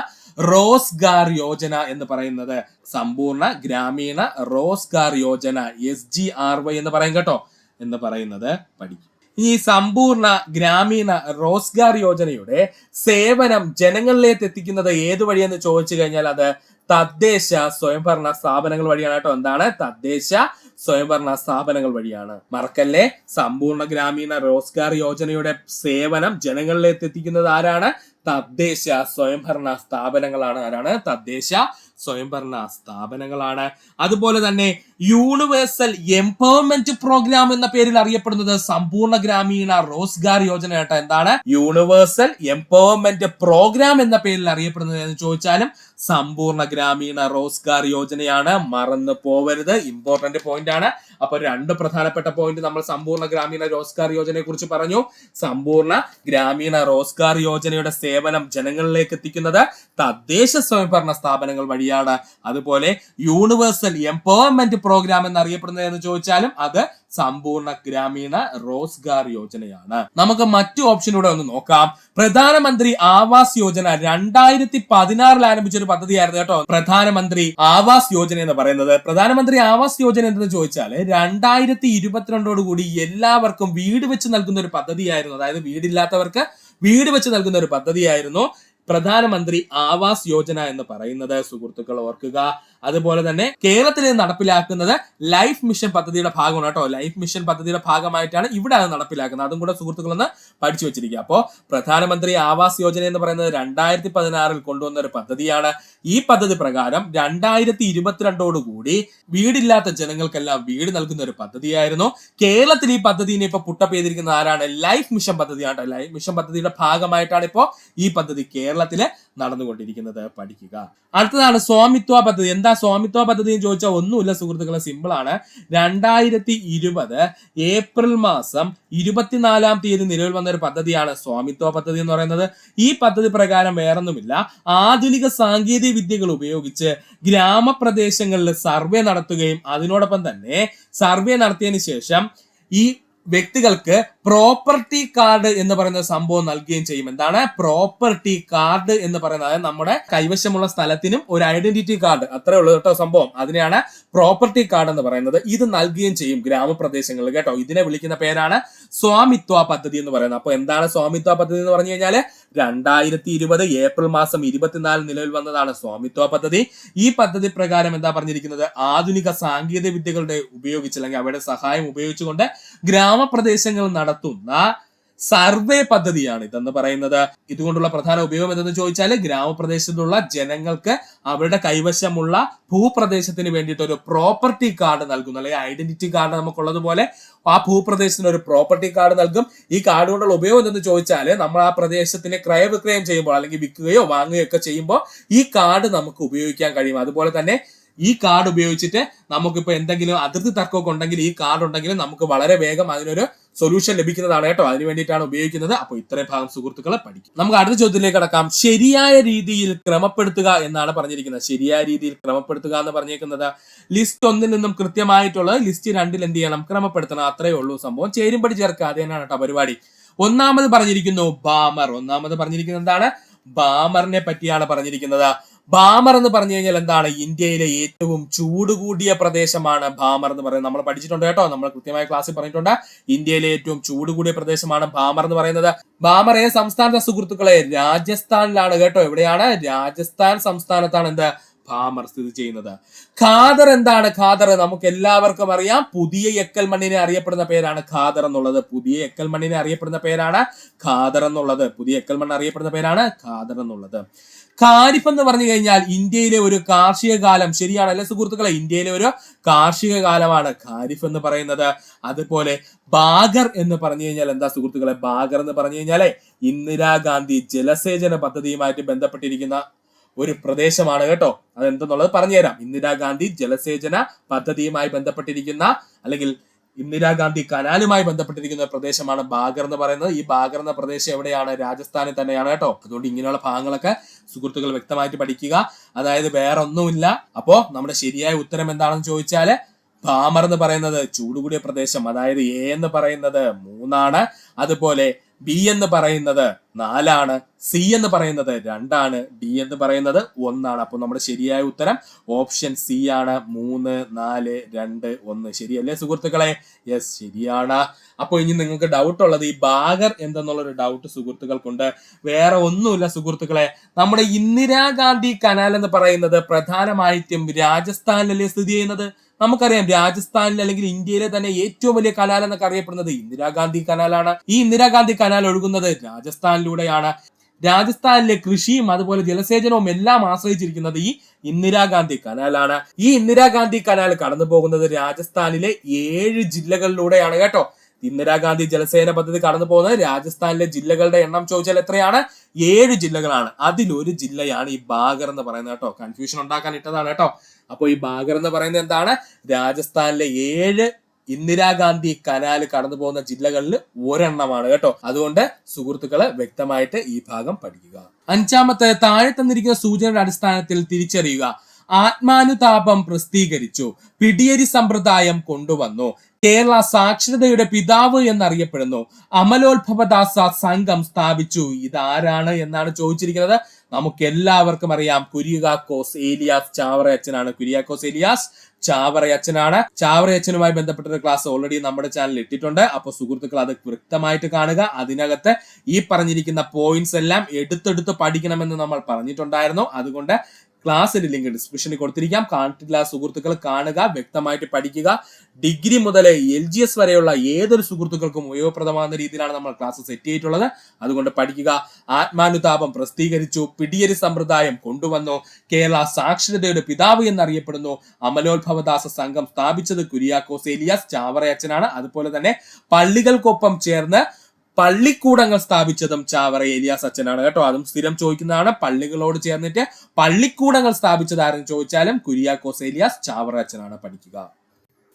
റോസ്ഗാർ യോജന എന്ന് പറയുന്നത്. സമ്പൂർണ്ണ ഗ്രാമീണ റോസ്ഗാർ യോജന, SGRY എന്ന് പറയും കേട്ടോ, എന്ന് പറയുന്നത് പഠിക്കും. ഈ സമ്പൂർണ്ണ ഗ്രാമീണ റോസ്ഗാർ യോജനയുടെ സേവനം ജനങ്ങളിലേക്ക് എത്തിക്കുന്നത് ഏത് വഴിയെന്ന് ചോദിച്ചു കഴിഞ്ഞാൽ അത് തദ്ദേശ സ്വയംഭരണ സ്ഥാപനങ്ങൾ വഴിയാണ് കേട്ടോ. എന്താണ്? തദ്ദേശ സ്വയംഭരണ സ്ഥാപനങ്ങൾ വഴിയാണ്. മറക്കല്ലേ, സമ്പൂർണ്ണ ഗ്രാമീണ റോസ്ഗാർ യോജനയുടെ സേവനം ജനങ്ങളിലേക്ക് എത്തിക്കുന്നത് ആരാണ്? തദ്ദേശ സ്വയംഭരണ സ്ഥാപനങ്ങളാണ്. ആരാണ്? തദ്ദേശ സ്വയംഭരണ സ്ഥാപനങ്ങളാണ്. അതുപോലെ തന്നെ യൂണിവേഴ്സൽ എംപവർമെന്റ് പ്രോഗ്രാം എന്ന പേരിൽ അറിയപ്പെടുന്നത് സമ്പൂർണ്ണ ഗ്രാമീണ റോസ്ഗാർ യോജന കേട്ടോ. എന്താണ്? യൂണിവേഴ്സൽ എംപവർമെന്റ് പ്രോഗ്രാം എന്ന പേരിൽ അറിയപ്പെടുന്നത് എന്ന് ചോദിച്ചാലും സമ്പൂർണ്ണ ഗ്രാമീണ റോസ്ഗാർ യോജനയാണ്. മറന്നു പോവരുത്, ഇമ്പോർട്ടന്റ് പോയിന്റ് ആണ്. അപ്പൊ രണ്ട് പ്രധാനപ്പെട്ട പോയിന്റ് നമ്മൾ സമ്പൂർണ്ണ ഗ്രാമീണ റോസ്ഗാർ യോജനയെ കുറിച്ച് പറഞ്ഞു. സമ്പൂർണ്ണ ഗ്രാമീണ റോസ്ഗാർ യോജനയുടെ സേവനം ജനങ്ങളിലേക്ക് എത്തിക്കുന്നത് തദ്ദേശ സ്വയംഭരണ സ്ഥാപനങ്ങൾ വഴിയാണ്. അതുപോലെ യൂണിവേഴ്സൽ എംപവർമെന്റ് പ്രോഗ്രാം എന്നറിയപ്പെടുന്നത് എന്ന് ചോദിച്ചാലും അത് സമ്പൂർണ്ണ ഗ്രാമീണ റോസ്ഗാർ യോജനയാണ്. നമുക്ക് മറ്റു ഓപ്ഷനൂടെ ഒന്ന് നോക്കാം. പ്രധാനമന്ത്രി ആവാസ് യോജന 2016 ആരംഭിച്ചൊരു പദ്ധതിയായിരുന്നു കേട്ടോ. പ്രധാനമന്ത്രി ആവാസ് യോജന എന്ന് പറയുന്നത്. പ്രധാനമന്ത്രി ആവാസ് യോജന എന്തെന്ന് ചോദിച്ചാൽ 2022 കൂടി എല്ലാവർക്കും വീട് വെച്ച് നൽകുന്ന ഒരു പദ്ധതിയായിരുന്നു. അതായത് വീടില്ലാത്തവർക്ക് വീട് വെച്ച് നൽകുന്ന ഒരു പദ്ധതിയായിരുന്നു പ്രധാനമന്ത്രി ആവാസ് യോജന എന്ന് പറയുന്നത്. സുഹൃത്തുക്കൾ ഓർക്കുക. അതുപോലെ തന്നെ കേരളത്തിൽ നടപ്പിലാക്കുന്നത് ലൈഫ് മിഷൻ പദ്ധതിയുടെ ഭാഗമാണ് കേട്ടോ. ലൈഫ് മിഷൻ പദ്ധതിയുടെ ഭാഗമായിട്ടാണ് ഇവിടെ അത് നടപ്പിലാക്കുന്നത്. അതും കൂടെ സുഹൃത്തുക്കളൊന്ന് പഠിച്ചു വെച്ചിരിക്കുക. അപ്പോൾ പ്രധാനമന്ത്രി ആവാസ് യോജന എന്ന് പറയുന്നത് 2016 കൊണ്ടുവന്ന ഒരു പദ്ധതിയാണ്. ഈ പദ്ധതി പ്രകാരം 2022 കൂടി വീടില്ലാത്ത ജനങ്ങൾക്കെല്ലാം വീട് നൽകുന്ന ഒരു പദ്ധതിയായിരുന്നു. കേരളത്തിൽ ഈ പദ്ധതിനെ ഇപ്പൊ പുട്ടപ്പ് ചെയ്തിരിക്കുന്ന ആരാണ്? ലൈഫ് മിഷൻ പദ്ധതിയാണ്. ലൈഫ് മിഷൻ പദ്ധതിയുടെ ഭാഗമായിട്ടാണ് ഇപ്പോ ഈ പദ്ധതി കേരളത്തില് നടന്നുകൊണ്ടിരിക്കുന്നത്. പഠിക്കുക. അടുത്തതാണ് സ്വാമിത്വ പദ്ധതി. എന്താ സ്വാമിത്വ പദ്ധതി എന്ന് ചോദിച്ചാൽ ഒന്നുമില്ല സുഹൃത്തുക്കളെ, സിമ്പിൾ ആണ്. 2020 ഏപ്രിൽ മാസം 24 നിലവിൽ വന്ന ഒരു പദ്ധതിയാണ് സ്വാമിത്വ പദ്ധതി എന്ന് പറയുന്നത്. ഈ പദ്ധതി പ്രകാരം വേറൊന്നുമില്ല, ആധുനിക സാങ്കേതിക വിദ്യകൾ ഉപയോഗിച്ച് ഗ്രാമപ്രദേശങ്ങളിൽ സർവേ നടത്തുകയും അതിനോടൊപ്പം തന്നെ സർവേ നടത്തിയതിനു ശേഷം ഈ വ്യക്തികൾക്ക് പ്രോപ്പർട്ടി കാർഡ് എന്ന് പറയുന്ന സംഭവം നൽകുകയും ചെയ്യും. എന്താണ് പ്രോപ്പർട്ടി കാർഡ് എന്ന് പറയുന്നത്? അതായത് നമ്മുടെ കൈവശമുള്ള സ്ഥലത്തിനും ഒരു ഐഡന്റിറ്റി കാർഡ്, അത്രേ ഉള്ളൂ കേട്ടോ സംഭവം. അതിനെയാണ് പ്രോപ്പർട്ടി കാർഡ് എന്ന് പറയുന്നത്. ഇത് നൽകുകയും ചെയ്യും ഗ്രാമപ്രദേശങ്ങളിൽ കേട്ടോ. ഇതിനെ വിളിക്കുന്ന പേരാണ് സ്വാമിത്വ പദ്ധതി എന്ന് പറയുന്നത്. അപ്പൊ എന്താണ് സ്വാമിത്വ പദ്ധതി എന്ന് പറഞ്ഞു കഴിഞ്ഞാൽ 2020 ഏപ്രിൽ മാസം 24 നിലവിൽ വന്നതാണ് സ്വാമിത്വ പദ്ധതി. ഈ പദ്ധതി പ്രകാരം എന്താ പറഞ്ഞിരിക്കുന്നത്? ആധുനിക സാങ്കേതിക വിദ്യകളുടെ ഉപയോഗിച്ച് അല്ലെങ്കിൽ അവരുടെ സഹായം ഉപയോഗിച്ചുകൊണ്ട് ഗ്രാമപ്രദേശങ്ങൾ നടത്തുന്ന സർവേ പദ്ധതിയാണ് ഇതെന്ന് പറയുന്നത്. ഇതുകൊണ്ടുള്ള പ്രധാന ഉപയോഗം എന്തെന്ന് ചോദിച്ചാൽ ഗ്രാമപ്രദേശത്തുള്ള ജനങ്ങൾക്ക് അവരുടെ കൈവശമുള്ള ഭൂപ്രദേശത്തിന് വേണ്ടിയിട്ട് ഒരു പ്രോപ്പർട്ടി കാർഡ് നൽകുന്നു, അല്ലെങ്കിൽ ഐഡന്റിറ്റി കാർഡ് നമുക്കുള്ളതുപോലെ ആ ഭൂപ്രദേശത്തിന് ഒരു പ്രോപ്പർട്ടി കാർഡ് നൽകും. ഈ കാർഡ് കൊണ്ടുള്ള ഉപയോഗം എന്തെന്ന് ചോദിച്ചാൽ നമ്മൾ ആ പ്രദേശത്തിന് ക്രയവിക്രയം ചെയ്യുമ്പോൾ അല്ലെങ്കിൽ വിൽക്കുകയോ വാങ്ങുകയോ ഒക്കെ ചെയ്യുമ്പോൾ ഈ കാർഡ് നമുക്ക് ഉപയോഗിക്കാൻ കഴിയും. അതുപോലെ തന്നെ ഈ കാർഡ് ഉപയോഗിച്ചിട്ട് നമുക്കിപ്പോൾ എന്തെങ്കിലും അതിർത്തി തർക്കമൊക്കെ ഉണ്ടെങ്കിൽ ഈ കാർഡ് ഉണ്ടെങ്കിൽ നമുക്ക് വളരെ വേഗം അതിനൊരു സൊല്യൂഷൻ ലഭിക്കുന്നതാണ് കേട്ടോ. അതിന് വേണ്ടിയിട്ടാണ് ഉപയോഗിക്കുന്നത്. അപ്പോൾ ഇത്രയും ഭാഗം സുഹൃത്തുക്കളെ പഠിക്കും. നമുക്ക് അടുത്ത ചോദ്യത്തിലേക്ക് കടക്കാം. ശരിയായ രീതിയിൽ ക്രമപ്പെടുത്തുക എന്നാണ് പറഞ്ഞിരിക്കുന്നത്. ശരിയായ രീതിയിൽ ക്രമപ്പെടുത്തുക എന്ന് പറഞ്ഞിരിക്കുന്നത് ലിസ്റ്റ് 1 നിന്നും കൃത്യമായിട്ടുള്ളത് ലിസ്റ്റ് 2 എന്ത് ചെയ്യണം, ക്രമപ്പെടുത്തണം. അത്രയേ ഉള്ളൂ സംഭവം. ചേരുംപടി ചേർക്കുക, അത് തന്നെയാണ് കേട്ടോ പരിപാടി. ഒന്നാമത് പറഞ്ഞിരിക്കുന്നു ബാമർ. ഒന്നാമത് പറഞ്ഞിരിക്കുന്നത് എന്താണ്? ബാമറിനെ പറ്റിയാണ് പറഞ്ഞിരിക്കുന്നത്. ബാമർ എന്ന് പറഞ്ഞു കഴിഞ്ഞാൽ എന്താണ്? ഇന്ത്യയിലെ ഏറ്റവും ചൂട് കൂടിയ പ്രദേശമാണ് ബാമർ എന്ന് പറയുന്നത്. നമ്മൾ പഠിച്ചിട്ടുണ്ട് കേട്ടോ, നമ്മൾ കൃത്യമായ ക്ലാസ്സിൽ പറഞ്ഞിട്ടുണ്ട്. ഇന്ത്യയിലെ ഏറ്റവും ചൂട് കൂടിയ പ്രദേശമാണ് ബാമർ എന്ന് പറയുന്നത്. ബാമർ ഏത് സംസ്ഥാനത്തെ സുഹൃത്തുക്കളെ? രാജസ്ഥാനിലാണ് കേട്ടോ. എവിടെയാണ്? രാജസ്ഥാൻ സംസ്ഥാനത്താണ് എന്ത് ബാമർ സ്ഥിതി ചെയ്യുന്നത്. ഖാദർ എന്താണ്? ഖാദർ നമുക്ക് എല്ലാവർക്കും അറിയാം. പുതിയ എക്കൽ മണ്ണിനെ അറിയപ്പെടുന്ന പേരാണ് ഖാദർ എന്നുള്ളത്. പുതിയ എക്കൽ മണ്ണിനെ അറിയപ്പെടുന്ന പേരാണ് ഖാദർ എന്നുള്ളത്. പുതിയ എക്കൽ മണ്ണ് അറിയപ്പെടുന്ന പേരാണ് ഖാദർ എന്നുള്ളത്. ഖാരിഫ് എന്ന് പറഞ്ഞു കഴിഞ്ഞാൽ ഇന്ത്യയിലെ ഒരു കാർഷിക കാലം. ശരിയാണല്ലേ സുഹൃത്തുക്കളെ? ഇന്ത്യയിലെ ഒരു കാർഷിക കാലമാണ് ഖാരിഫ് എന്ന് പറയുന്നത്. അതുപോലെ ബാഗർ എന്ന് പറഞ്ഞു കഴിഞ്ഞാൽ എന്താ സുഹൃത്തുക്കളെ? ബാഗർ എന്ന് പറഞ്ഞു കഴിഞ്ഞാലേ ഇന്ദിരാഗാന്ധി ജലസേചന പദ്ധതിയുമായിട്ട് ബന്ധപ്പെട്ടിരിക്കുന്ന ഒരു പ്രദേശമാണ് കേട്ടോ. അതെന്തെന്നുള്ളത് പറഞ്ഞുതരാം. ഇന്ദിരാഗാന്ധി ജലസേചന പദ്ധതിയുമായി ബന്ധപ്പെട്ടിരിക്കുന്ന അല്ലെങ്കിൽ ഇന്ദിരാഗാന്ധി കനാലുമായി ബന്ധപ്പെട്ടിരിക്കുന്ന പ്രദേശമാണ് ബാഗർ എന്ന് പറയുന്നത്. ഈ ബാഗർ എന്ന പ്രദേശം എവിടെയാണ്? രാജസ്ഥാനിൽ തന്നെയാണ് കേട്ടോ. അതുകൊണ്ട് ഇങ്ങനെയുള്ള ഭാഗങ്ങളൊക്കെ സുഹൃത്തുക്കൾ വ്യക്തമായിട്ട് പഠിക്കുക. അതായത് വേറെ ഒന്നുമില്ല. അപ്പോ നമ്മുടെ ശരിയായ ഉത്തരം എന്താണെന്ന് ചോദിച്ചാല് ബാമർ എന്ന് പറയുന്നത് ചൂടുകൂടിയ പ്രദേശം, അതായത് എ എന്ന് പറയുന്നത് 3 അതുപോലെ ബി എന്ന് പറയുന്നത് 4, സി എന്ന് പറയുന്നത് 2, ഡി എന്ന് പറയുന്നത് 1. അപ്പൊ നമ്മുടെ ശരിയായ ഉത്തരം ഓപ്ഷൻ സി ആണ്. 3, 4, 2, 1. ശരിയല്ലേ സുഹൃത്തുക്കളെ? യെസ്, ശരിയാണ്. അപ്പൊ ഇനി നിങ്ങൾക്ക് ഡൗട്ട് ഉള്ളത് ഈ ബാഗർ എന്തെന്നുള്ളൊരു ഡൗട്ട് സുഹൃത്തുക്കൾക്കുണ്ട്. വേറെ ഒന്നുമില്ല സുഹൃത്തുക്കളെ. നമ്മുടെ ഇന്ദിരാഗാന്ധി കനാൽ എന്ന് പറയുന്നത് പ്രധാനമായിട്ടും രാജസ്ഥാനിലല്ലേ സ്ഥിതി ചെയ്യുന്നത്? നമുക്കറിയാം രാജസ്ഥാനിൽ അല്ലെങ്കിൽ ഇന്ത്യയിലെ തന്നെ ഏറ്റവും വലിയ കനാൽ എന്നൊക്കെ അറിയപ്പെടുന്നത് ഇന്ദിരാഗാന്ധി കനാലാണ്. ഈ ഇന്ദിരാഗാന്ധി കനാൽ ഒഴുകുന്നത് രാജസ്ഥാനിലൂടെയാണ്. രാജസ്ഥാനിലെ കൃഷിയും അതുപോലെ ജലസേചനവും എല്ലാം ആശ്രയിച്ചിരിക്കുന്നത് ഈ ഇന്ദിരാഗാന്ധി കനാലാണ്. ഈ ഇന്ദിരാഗാന്ധി കനാൽ കടന്നു പോകുന്നത് രാജസ്ഥാനിലെ 7 ജില്ലകളിലൂടെയാണ് കേട്ടോ. ഇന്ദിരാഗാന്ധി ജലസേന പദ്ധതി കടന്നു പോകുന്നത് രാജസ്ഥാനിലെ ജില്ലകളുടെ എണ്ണം ചോദിച്ചാൽ എത്രയാണ്? 7 ജില്ലകളാണ്. അതിലൊരു ജില്ലയാണ് ഈ ബാഗർ എന്ന് പറയുന്നത് കേട്ടോ. കൺഫ്യൂഷൻ ഉണ്ടാക്കാൻ ഇട്ടതാണ് കേട്ടോ. അപ്പൊ ഈ ബാഗർ എന്ന് പറയുന്നത് എന്താണ്? രാജസ്ഥാനിലെ 7 ഇന്ദിരാഗാന്ധി കനാൽ കടന്നു പോകുന്ന ജില്ലകളിൽ ഒരെണ്ണമാണ് കേട്ടോ. അതുകൊണ്ട് സുഹൃത്തുക്കള് വ്യക്തമായിട്ട് ഈ ഭാഗം പഠിക്കുക. 5ാമത്തെ, താഴെ തന്നിരിക്കുന്ന സൂചനയുടെ അടിസ്ഥാനത്തിൽ തിരിച്ചറിയുക. ആത്മാനുതാപം പ്രസിദ്ധീകരിച്ചു, പിടിയരി സമ്പ്രദായം കൊണ്ടുവന്നു, കേരള സാക്ഷരതയുടെ പിതാവ് എന്നറിയപ്പെടുന്നു, അമലോത്ഭവദാസ സംഘം സ്ഥാപിച്ചു. ഇതാരാണ് എന്നാണ് ചോദിച്ചിരിക്കുന്നത്. നമുക്ക് എല്ലാവർക്കും അറിയാം, കുര്യാക്കോസ് ഏലിയാസ് ചാവറയച്ചനാണ്. കുര്യാക്കോസ് ഏലിയാസ് ചാവറയച്ചനാണ്. ചാവറയച്ചനുമായി ബന്ധപ്പെട്ട ഒരു ക്ലാസ് ഓൾറെഡി നമ്മുടെ ചാനലിൽ ഇട്ടിട്ടുണ്ട്. അപ്പൊ സുഹൃത്തുക്കൾ അത് വ്യക്തമായിട്ട് കാണുക. അതിനകത്ത് ഈ പറഞ്ഞിരിക്കുന്ന പോയിന്റ്സ് എല്ലാം എടുത്തെടുത്ത് പഠിക്കണമെന്ന് നമ്മൾ പറഞ്ഞിട്ടുണ്ടായിരുന്നു. അതുകൊണ്ട് ക്ലാസ്സിന്റെ ലിങ്ക് ഡിസ്ക്രിപ്ഷനിൽ കൊടുത്തിരിക്കാം. കണ്ടിട്ടില്ല സുഹൃത്തുക്കൾ കാണുക, വ്യക്തമായിട്ട് പഠിക്കുക. ഡിഗ്രി മുതൽ LGS വരെയുള്ള ഏതൊരു സുഹൃത്തുക്കൾക്കും ഉപയോഗപ്രദമാകുന്ന രീതിയിലാണ് നമ്മൾ ക്ലാസ് സെറ്റ് ചെയ്തിട്ടുള്ളത്. അതുകൊണ്ട് പഠിക്കുക. ആത്മാനുതാപം പ്രസിദ്ധീകരിച്ചു, പിടിയരി സമ്പ്രദായം കൊണ്ടുവന്നു, കേരള സാക്ഷരതയുടെ പിതാവ് എന്നറിയപ്പെടുന്നു, അമലോത്ഭവദാസ സംഘം സ്ഥാപിച്ചത് കുര്യാക്കോസ് ഏലിയാസ് ചാവറയച്ചനാണ്. അതുപോലെ തന്നെ പള്ളികൾക്കൊപ്പം ചേർന്ന് പള്ളിക്കൂടങ്ങൾ സ്ഥാപിച്ചതും ചാവറ ഏലിയാസ് അച്ഛനാണ് കേട്ടോ. അതും സ്ഥിരം ചോദിക്കുന്നതാണ്. പള്ളികളോട് ചേർന്നിട്ട് പള്ളിക്കൂടങ്ങൾ സ്ഥാപിച്ചത് ആരെന്ന് ചോദിച്ചാലും കുര്യാക്കോസ് ഏലിയാസ് ചാവറ അച്ഛനാണ്. പഠിക്കുക.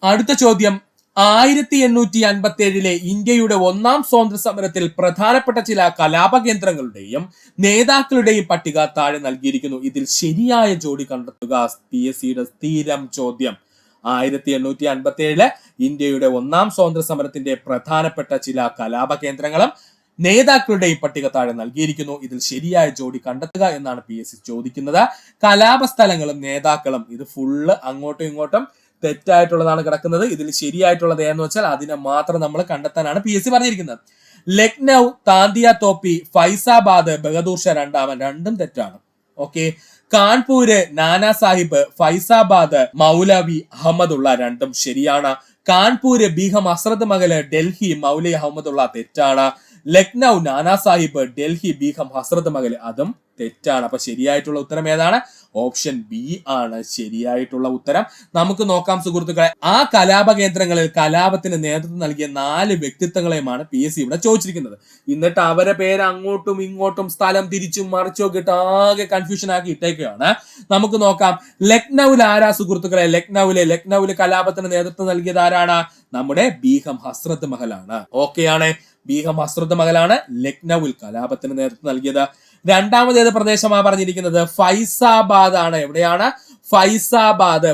അടുത്ത ചോദ്യം, 1857 ഇന്ത്യയുടെ 1ാം സ്വാതന്ത്ര്യ സമരത്തിൽ പ്രധാനപ്പെട്ട ചില കലാപ കേന്ദ്രങ്ങളുടെയും നേതാക്കളുടെയും പട്ടിക താഴെ നൽകിയിരിക്കുന്നു. ഇതിൽ ശരിയായ ജോഡി കണ്ടെത്തുക. PSCയുടെ സ്ഥിരം ചോദ്യം. 1857 ഇന്ത്യയുടെ 1ാം സ്വാതന്ത്ര്യ സമരത്തിന്റെ പ്രധാനപ്പെട്ട ചില കലാപ കേന്ദ്രങ്ങളും നേതാക്കളുടെയും പട്ടിക താഴെ നൽകിയിരിക്കുന്നു. ഇതിൽ ശരിയായ ജോഡി കണ്ടെത്തുക എന്നാണ് PSC ചോദിക്കുന്നത്. കലാപ സ്ഥലങ്ങളും നേതാക്കളും ഇത് ഫുള്ള് അങ്ങോട്ടും ഇങ്ങോട്ടും തെറ്റായിട്ടുള്ളതാണ് കിടക്കുന്നത്. ഇതിൽ ശരിയായിട്ടുള്ളത് ഏതെന്ന് വെച്ചാൽ അതിനെ മാത്രം നമ്മൾ കണ്ടെത്താനാണ് PSC പറഞ്ഞിരിക്കുന്നത്. ലക്നൗ, താന്തിയ തോപ്പി, ഫൈസാബാദ്, ബഹദൂർ ഷാ രണ്ടാമൻ, രണ്ടും തെറ്റാണ്. ഓക്കെ. കാൺപൂര്, നാനാ സാഹിബ്, ഫൈസാബാദ്, മൗലവി അഹമ്മദുള്ള, രണ്ടും ശരിയാണ്. കാൺപൂര്, ബീഗം ഹസ്രത് മഹല്, ഡൽഹി, മൗലവി അഹമ്മദുള്ള തെറ്റാണ്. ലക്നൗ, നാനാ സാഹിബ്, ഡൽഹി, ബീഗം ഹസ്രത്ത് മഹൽ അതും തെറ്റാണ്. അപ്പൊ ശരിയായിട്ടുള്ള ഉത്തരം ഏതാണ്? ഓപ്ഷൻ ബി ആണ് ശരിയായിട്ടുള്ള ഉത്തരം. നമുക്ക് നോക്കാം സുഹൃത്തുക്കളെ, ആ കലാപ കേന്ദ്രങ്ങളിൽ കലാപത്തിന് നേതൃത്വം നൽകിയ 4 വ്യക്തിത്വങ്ങളെയുമാണ് PSC ഇവിടെ ചോദിച്ചിരിക്കുന്നത്. എന്നിട്ട് അവരെ പേര് അങ്ങോട്ടും ഇങ്ങോട്ടും സ്ഥലം തിരിച്ചും മറിച്ചും ഒക്കെ ഇട്ട് ആകെ കൺഫ്യൂഷൻ ആക്കി ഇട്ടേക്കാണ്. നമുക്ക് നോക്കാം, ലക്നൌവിൽ ആരാ സുഹൃത്തുക്കളെ? ലക്നൌവില് കലാപത്തിന് നേതൃത്വം നൽകിയത് ആരാണ്? നമ്മുടെ ബീഗം ഹസ്രത്ത് മഹലാണ്. ഓക്കെ ആണ്, ബീഗം ഹസ്രത്ത് മഹലാണ് ലക്നൌവിൽ കലാപത്തിന് നേതൃത്വം നൽകിയത്. രണ്ടാമത് ഏത് പ്രദേശമാണ് പറഞ്ഞിരിക്കുന്നത്? ഫൈസാബാദ് ആണ്. എവിടെയാണ്?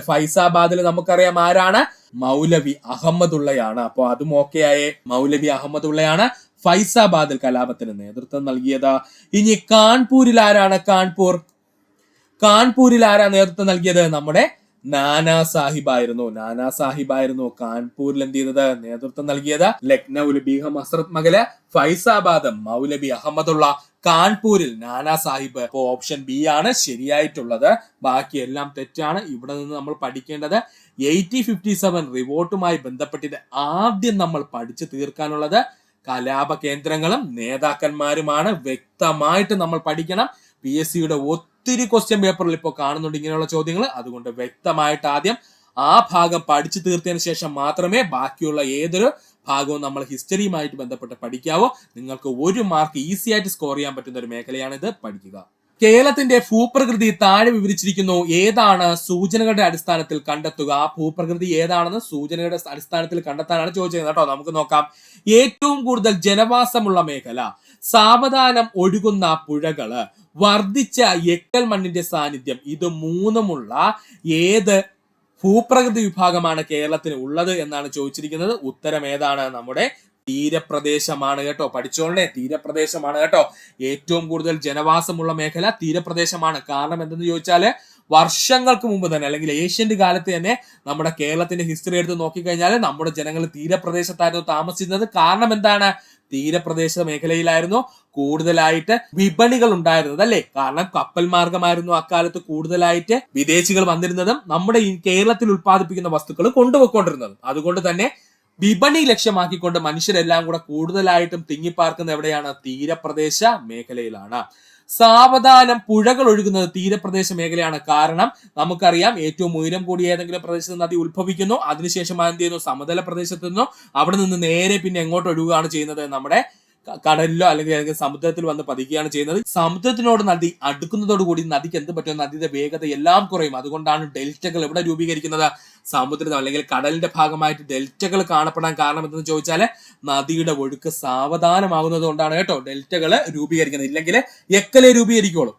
ഫൈസാബാദിൽ നമുക്കറിയാം ആരാണ്? മൗലവി അഹമ്മദുള്ളയാണ്. അപ്പൊ അതും ഓക്കെ ആയേ. മൗലവി അഹമ്മദുള്ളയാണ് ഫൈസാബാദിൽ കലാപത്തിന് നേതൃത്വം നൽകിയത്. ഇനി കാൺപൂരിൽ ആരാണ്? കാൺപൂരിൽ ആരാ നേതൃത്വം നൽകിയത്? നമ്മുടെ നാനാ സാഹിബായിരുന്നു കാൺപൂരിൽ എന്ത് ചെയ്തത്? നേതൃത്വം നൽകിയത്. ലക്നൌവിൽ ബീഗം ഹസ്രത്ത് മഹല്, ഫൈസാബാദ് മൗലവി അഹമ്മദുള്ള, കാൺപൂരിൽ നാനാ സാഹിബ്. അപ്പോ ഓപ്ഷൻ ബി ആണ് ശരിയായിട്ടുള്ളത്. ബാക്കി എല്ലാം തെറ്റാണ്. ഇവിടെ നിന്ന് നമ്മൾ പഠിക്കേണ്ടത് 1857 റിവോൾട്ടുമായി ബന്ധപ്പെട്ടിട്ട് ആദ്യം നമ്മൾ പഠിച്ചു തീർക്കാനുള്ളത് കലാപ കേന്ദ്രങ്ങളും നേതാക്കന്മാരുമാണ്. വ്യക്തമായിട്ട് നമ്മൾ പഠിക്കണം. PSCയുടെ ഒത്തിരി ക്വസ്റ്റ്യൻ പേപ്പറിൽ ഇപ്പോൾ കാണുന്നുണ്ട് ഇങ്ങനെയുള്ള ചോദ്യങ്ങൾ. അതുകൊണ്ട് വ്യക്തമായിട്ട് ആദ്യം ആ ഭാഗം പഠിച്ചു തീർത്തതിന് ശേഷം മാത്രമേ ബാക്കിയുള്ള ഏതൊരു ഭാഗവും നമ്മൾ ഹിസ്റ്ററിയുമായിട്ട് ബന്ധപ്പെട്ട് പഠിക്കാവോ. നിങ്ങൾക്ക് 1 മാർക്ക് ഈസി ആയിട്ട് സ്കോർ ചെയ്യാൻ പറ്റുന്ന ഒരു മേഖലയാണിത്. പഠിക്കുക. കേരളത്തിന്റെ ഭൂപ്രകൃതി താഴെ വിവരിച്ചിരിക്കുന്നു. ഏതാണ്? സൂചനകളുടെ അടിസ്ഥാനത്തിൽ കണ്ടെത്തുക. ആ ഭൂപ്രകൃതി ഏതാണെന്ന് സൂചനയുടെ അടിസ്ഥാനത്തിൽ കണ്ടെത്താനാണ് ചോദിച്ചത് കേട്ടോ. നമുക്ക് നോക്കാം. ഏറ്റവും കൂടുതൽ ജനവാസമുള്ള മേഖല, സാവധാനം ഒഴുകുന്ന പുഴകള്, വർദ്ധിച്ച എക്കൽ മണ്ണിന്റെ സാന്നിധ്യം, ഇത് മൂന്നുമുള്ള ഏത് ഭൂപ്രകൃതി വിഭാഗമാണ് കേരളത്തിന് ഉള്ളത് എന്നാണ് ചോദിച്ചിരിക്കുന്നത്. ഉത്തരം ഏതാണ്? നമ്മുടെ തീരപ്രദേശമാണ് കേട്ടോ. പഠിച്ചോളേ, തീരപ്രദേശമാണ് കേട്ടോ. ഏറ്റവും കൂടുതൽ ജനവാസമുള്ള മേഖല തീരപ്രദേശമാണ്. കാരണം എന്തെന്ന് ചോദിച്ചാല് വർഷങ്ങൾക്ക് മുമ്പ് തന്നെ, അല്ലെങ്കിൽ ഏഷ്യന്റ് കാലത്ത് തന്നെ നമ്മുടെ കേരളത്തിന്റെ ഹിസ്റ്ററി എടുത്ത് നോക്കിക്കഴിഞ്ഞാൽ നമ്മുടെ ജനങ്ങൾ തീരപ്രദേശത്തായിരുന്നു താമസിച്ചിരുന്നത്. കാരണം എന്താണ്? തീരപ്രദേശ മേഖലയിലായിരുന്നു കൂടുതലായിട്ട് വിപണികൾ ഉണ്ടായിരുന്നത് അല്ലേ. കാരണം കപ്പൽ മാർഗമായിരുന്നു അക്കാലത്ത് കൂടുതലായിട്ട് വിദേശികൾ വന്നിരുന്നതും നമ്മുടെ ഈ കേരളത്തിൽ ഉത്പാദിപ്പിക്കുന്ന വസ്തുക്കൾ കൊണ്ടുപോയിക്കൊണ്ടിരുന്നതും. അതുകൊണ്ട് തന്നെ വിപണി ലക്ഷ്യമാക്കിക്കൊണ്ട് മനുഷ്യരെല്ലാം കൂടെ കൂടുതലായിട്ടും തിങ്ങിപ്പാർക്കുന്ന എവിടെയാണ്? തീരപ്രദേശ മേഖലയിലാണ്. സാവധാനം പുഴകൾ ഒഴുകുന്നത് തീരപ്രദേശ മേഖലയാണ്. കാരണം നമുക്കറിയാം ഏറ്റവും ഉയരം കൂടിയ ഏതെങ്കിലും പ്രദേശത്ത് നദി ഉത്ഭവിക്കുന്നു, അതിനുശേഷം എന്ത് ചെയ്യുന്നു? സമതല പ്രദേശത്ത് നിന്നോ അവിടെ നിന്ന് നേരെ പിന്നെ എങ്ങോട്ട് ഒഴുകുകയാണ് ചെയ്യുന്നത്? നമ്മുടെ കടലിലോ അല്ലെങ്കിൽ സമുദ്രത്തിൽ വന്ന് പതിക്കുകയാണ് ചെയ്യുന്നത്. സമുദ്രത്തിനോട് നദി അടുക്കുന്നതോടുകൂടി നദിക്ക് എന്ത് പറ്റും? നദിയുടെ വേഗത എല്ലാം കുറയും. അതുകൊണ്ടാണ് ഡെൽറ്റകൾ എവിടെ രൂപീകരിക്കുന്നത്? സമുദ്രത്തിൽ അല്ലെങ്കിൽ കടലിന്റെ ഭാഗമായിട്ട് ഡെൽറ്റകൾ കാണപ്പെടാൻ കാരണം എന്തെന്ന് ചോദിച്ചാൽ നദിയുടെ ഒഴുക്ക് സാവധാനമാകുന്നത് കൊണ്ടാണ് കേട്ടോ ഡെൽറ്റകൾ രൂപീകരിക്കുന്നത്. ഇല്ലെങ്കിൽ എക്കലെ രൂപീകരിക്കുള്ളൂ.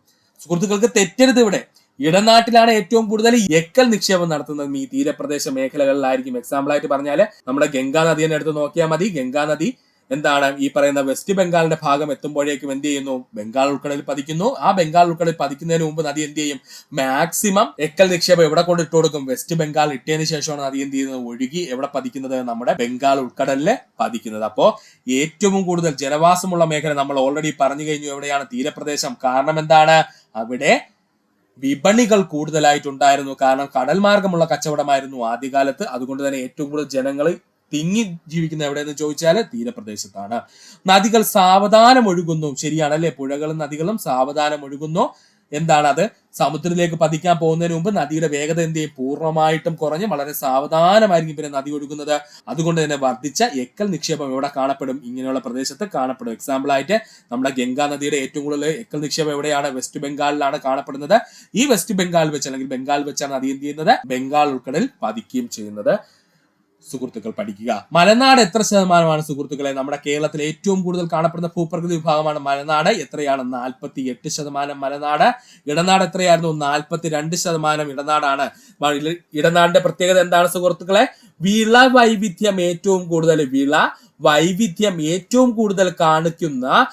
സുഹൃത്തുക്കൾക്ക് തെറ്റരുത്. ഇവിടെ ഇടനാട്ടിലാണ് ഏറ്റവും കൂടുതൽ എക്കൽ നിക്ഷേപം നടത്തുന്നത് ഈ തീരപ്രദേശ മേഖലകളിലായിരിക്കും. എക്സാമ്പിൾ ആയിട്ട് പറഞ്ഞാൽ നമ്മുടെ ഗംഗാ നദി തന്നെ എടുത്ത് നോക്കിയാൽ മതി. ഗംഗാ നദി എന്താണ്? ഈ പറയുന്ന വെസ്റ്റ് ബംഗാളിന്റെ ഭാഗം എത്തുമ്പോഴേക്കും എന്ത് ചെയ്യുന്നു? ബംഗാൾ ഉൾക്കടലിൽ പതിക്കുന്നു. ആ ബംഗാൾ ഉൾക്കടലിൽ പതിക്കുന്നതിന് മുമ്പ് നദി എന്ത് ചെയ്യും? മാക്സിമം എക്കൽ നിക്ഷേപം എവിടെ കൊണ്ട് ഇട്ട് കൊടുക്കും? വെസ്റ്റ് ബംഗാൾ ഇട്ടതിന് ശേഷമാണ് നദി എന്ത് ചെയ്യുന്നത്? ഒഴുകി എവിടെ പതിക്കുന്നത്? നമ്മുടെ ബംഗാൾ ഉൾക്കടലില് പതിക്കുന്നത്. അപ്പോ ഏറ്റവും കൂടുതൽ ജനവാസമുള്ള മേഖല നമ്മൾ ഓൾറെഡി പറഞ്ഞു കഴിഞ്ഞു. എവിടെയാണ്? തീരപ്രദേശം. കാരണം എന്താണ്? അവിടെ വിപണികൾ കൂടുതലായിട്ടുണ്ടായിരുന്നു. കാരണം കടൽ മാർഗമുള്ള കച്ചവടമായിരുന്നു ആദ്യകാലത്ത്. അതുകൊണ്ട് തന്നെ ഏറ്റവും കൂടുതൽ ജനങ്ങൾ തിങ്ങി ജീവിക്കുന്ന എവിടെയെന്ന് ചോദിച്ചാൽ തീരപ്രദേശത്താണ്. നദികൾ സാവധാനം ഒഴുകുന്നു. ശരിയാണല്ലേ? പുഴകളും നദികളും സാവധാനം ഒഴുകുന്നു. എന്താണ് അത്? സമുദ്രത്തിലേക്ക് പതിക്കാൻ പോകുന്നതിന് മുമ്പ് നദിയുടെ വേഗത എന്ത് ചെയ്യും? പൂർണ്ണമായിട്ടും കുറഞ്ഞ് വളരെ സാവധാനമായിരിക്കും പിന്നെ നദി ഒഴുകുന്നത്. അതുകൊണ്ട് തന്നെ വർദ്ധിച്ച എക്കൽ നിക്ഷേപം എവിടെ കാണപ്പെടും? ഇങ്ങനെയുള്ള പ്രദേശത്ത് കാണപ്പെടും. എക്സാമ്പിൾ ആയിട്ട് നമ്മുടെ ഗംഗാ നദിയുടെ ഏറ്റവും കൂടുതൽ എക്കൽ നിക്ഷേപം എവിടെയാണ്? വെസ്റ്റ് ബംഗാളിലാണ് കാണപ്പെടുന്നത്. ഈ വെസ്റ്റ് ബംഗാൾ വെച്ച് അല്ലെങ്കിൽ ബംഗാൾ വെച്ചാണ് നദി എന്ത് ചെയ്യുന്നത്? ബംഗാൾ ഉൾക്കടലിൽ പതിക്കുകയും ചെയ്യുന്നത്. സുഹൃത്തുക്കൾ പഠിക്കുക. മലനാട് എത്ര ശതമാനമാണ് സുഹൃത്തുക്കളെ? നമ്മുടെ കേരളത്തിൽ ഏറ്റവും കൂടുതൽ കാണപ്പെടുന്ന ഭൂപ്രകൃതി വിഭാഗമാണ് മലനാട്. എത്രയാണ്? 48% മലനാട്. ഇടനാട് എത്രയായിരുന്നു? 42% ഇടനാടാണ്. ഇടനാടിന്റെ പ്രത്യേകത എന്താണ് സുഹൃത്തുക്കളെ? വിള വൈവിധ്യം ഏറ്റവും കൂടുതൽ കാണിക്കുന്ന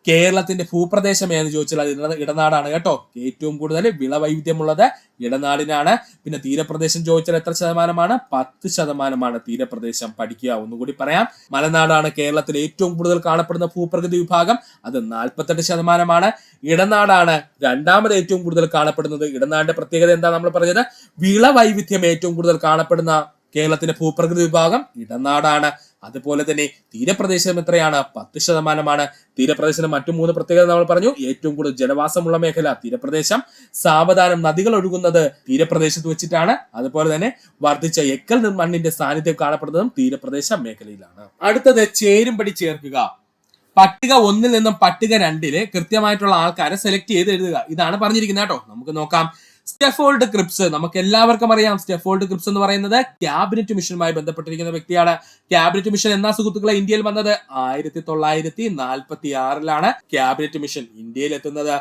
കേരളത്തിന്റെ ഭൂപ്രദേശം ഏതെന്ന് ചോദിച്ചാൽ അത് ഇടനാടാണ് കേട്ടോ. ഏറ്റവും കൂടുതൽ വിളവൈവിധ്യമുള്ളത് ഇടനാടിനാണ്. പിന്നെ തീരപ്രദേശം ചോദിച്ചാൽ എത്ര ശതമാനമാണ്? 10% തീരപ്രദേശം. പഠിക്കുക. ഒന്നുകൂടി പറയാം. മലനാടാണ് കേരളത്തിൽ ഏറ്റവും കൂടുതൽ കാണപ്പെടുന്ന ഭൂപ്രകൃതി വിഭാഗം. അത് 48%. ഇടനാടാണ് രണ്ടാമത് ഏറ്റവും കൂടുതൽ കാണപ്പെടുന്നത്. ഇടനാടിന്റെ പ്രത്യേകത എന്താ നമ്മൾ പറഞ്ഞത്? വിളവൈവിധ്യം ഏറ്റവും കൂടുതൽ കാണപ്പെടുന്ന കേരളത്തിന്റെ ഭൂപ്രകൃതി വിഭാഗം ഇടനാടാണ്. അതുപോലെ തന്നെ തീരപ്രദേശം എത്രയാണ്? 10%. തീരപ്രദേശത്തിന് മറ്റു 3 പ്രത്യേകത നമ്മൾ പറഞ്ഞു. ഏറ്റവും കൂടുതൽ ജനവാസമുള്ള മേഖല തീരപ്രദേശം, സാവധാനം നദികൾ ഒഴുകുന്നത് തീരപ്രദേശത്ത് വെച്ചിട്ടാണ്, അതുപോലെ തന്നെ വർദ്ധിച്ച എക്കൽ മണ്ണിന്റെ സാന്നിധ്യം കാണപ്പെടുന്നതും തീരപ്രദേശ മേഖലയിലാണ്. അടുത്തത് ചേരുംപടി ചേർക്കുക. പട്ടിക 1 നിന്നും പട്ടിക 2 കൃത്യമായിട്ടുള്ള ആൾക്കാരെ സെലക്ട് ചെയ്ത് എഴുതുക. ഇതാണ് പറഞ്ഞിരിക്കുന്നത് കേട്ടോ. നമുക്ക് നോക്കാം. സ്റ്റെഫോൾഡ് ക്രിപ്സ്, നമുക്ക് എല്ലാവർക്കും അറിയാം. സ്റ്റെഫോൾഡ് ക്രിപ്സ് എന്ന് പറയുന്നത് ക്യാബിനറ്റ് മിഷനുമായി ബന്ധപ്പെട്ടിരിക്കുന്ന വ്യക്തിയാണ്. ക്യാബിനറ്റ് മിഷൻ എന്നാ സുഹൃത്തുക്കളെ ഇന്ത്യയിൽ വന്നത്? 1946 ക്യാബിനറ്റ് മിഷൻ ഇന്ത്യയിൽ എത്തുന്നത്.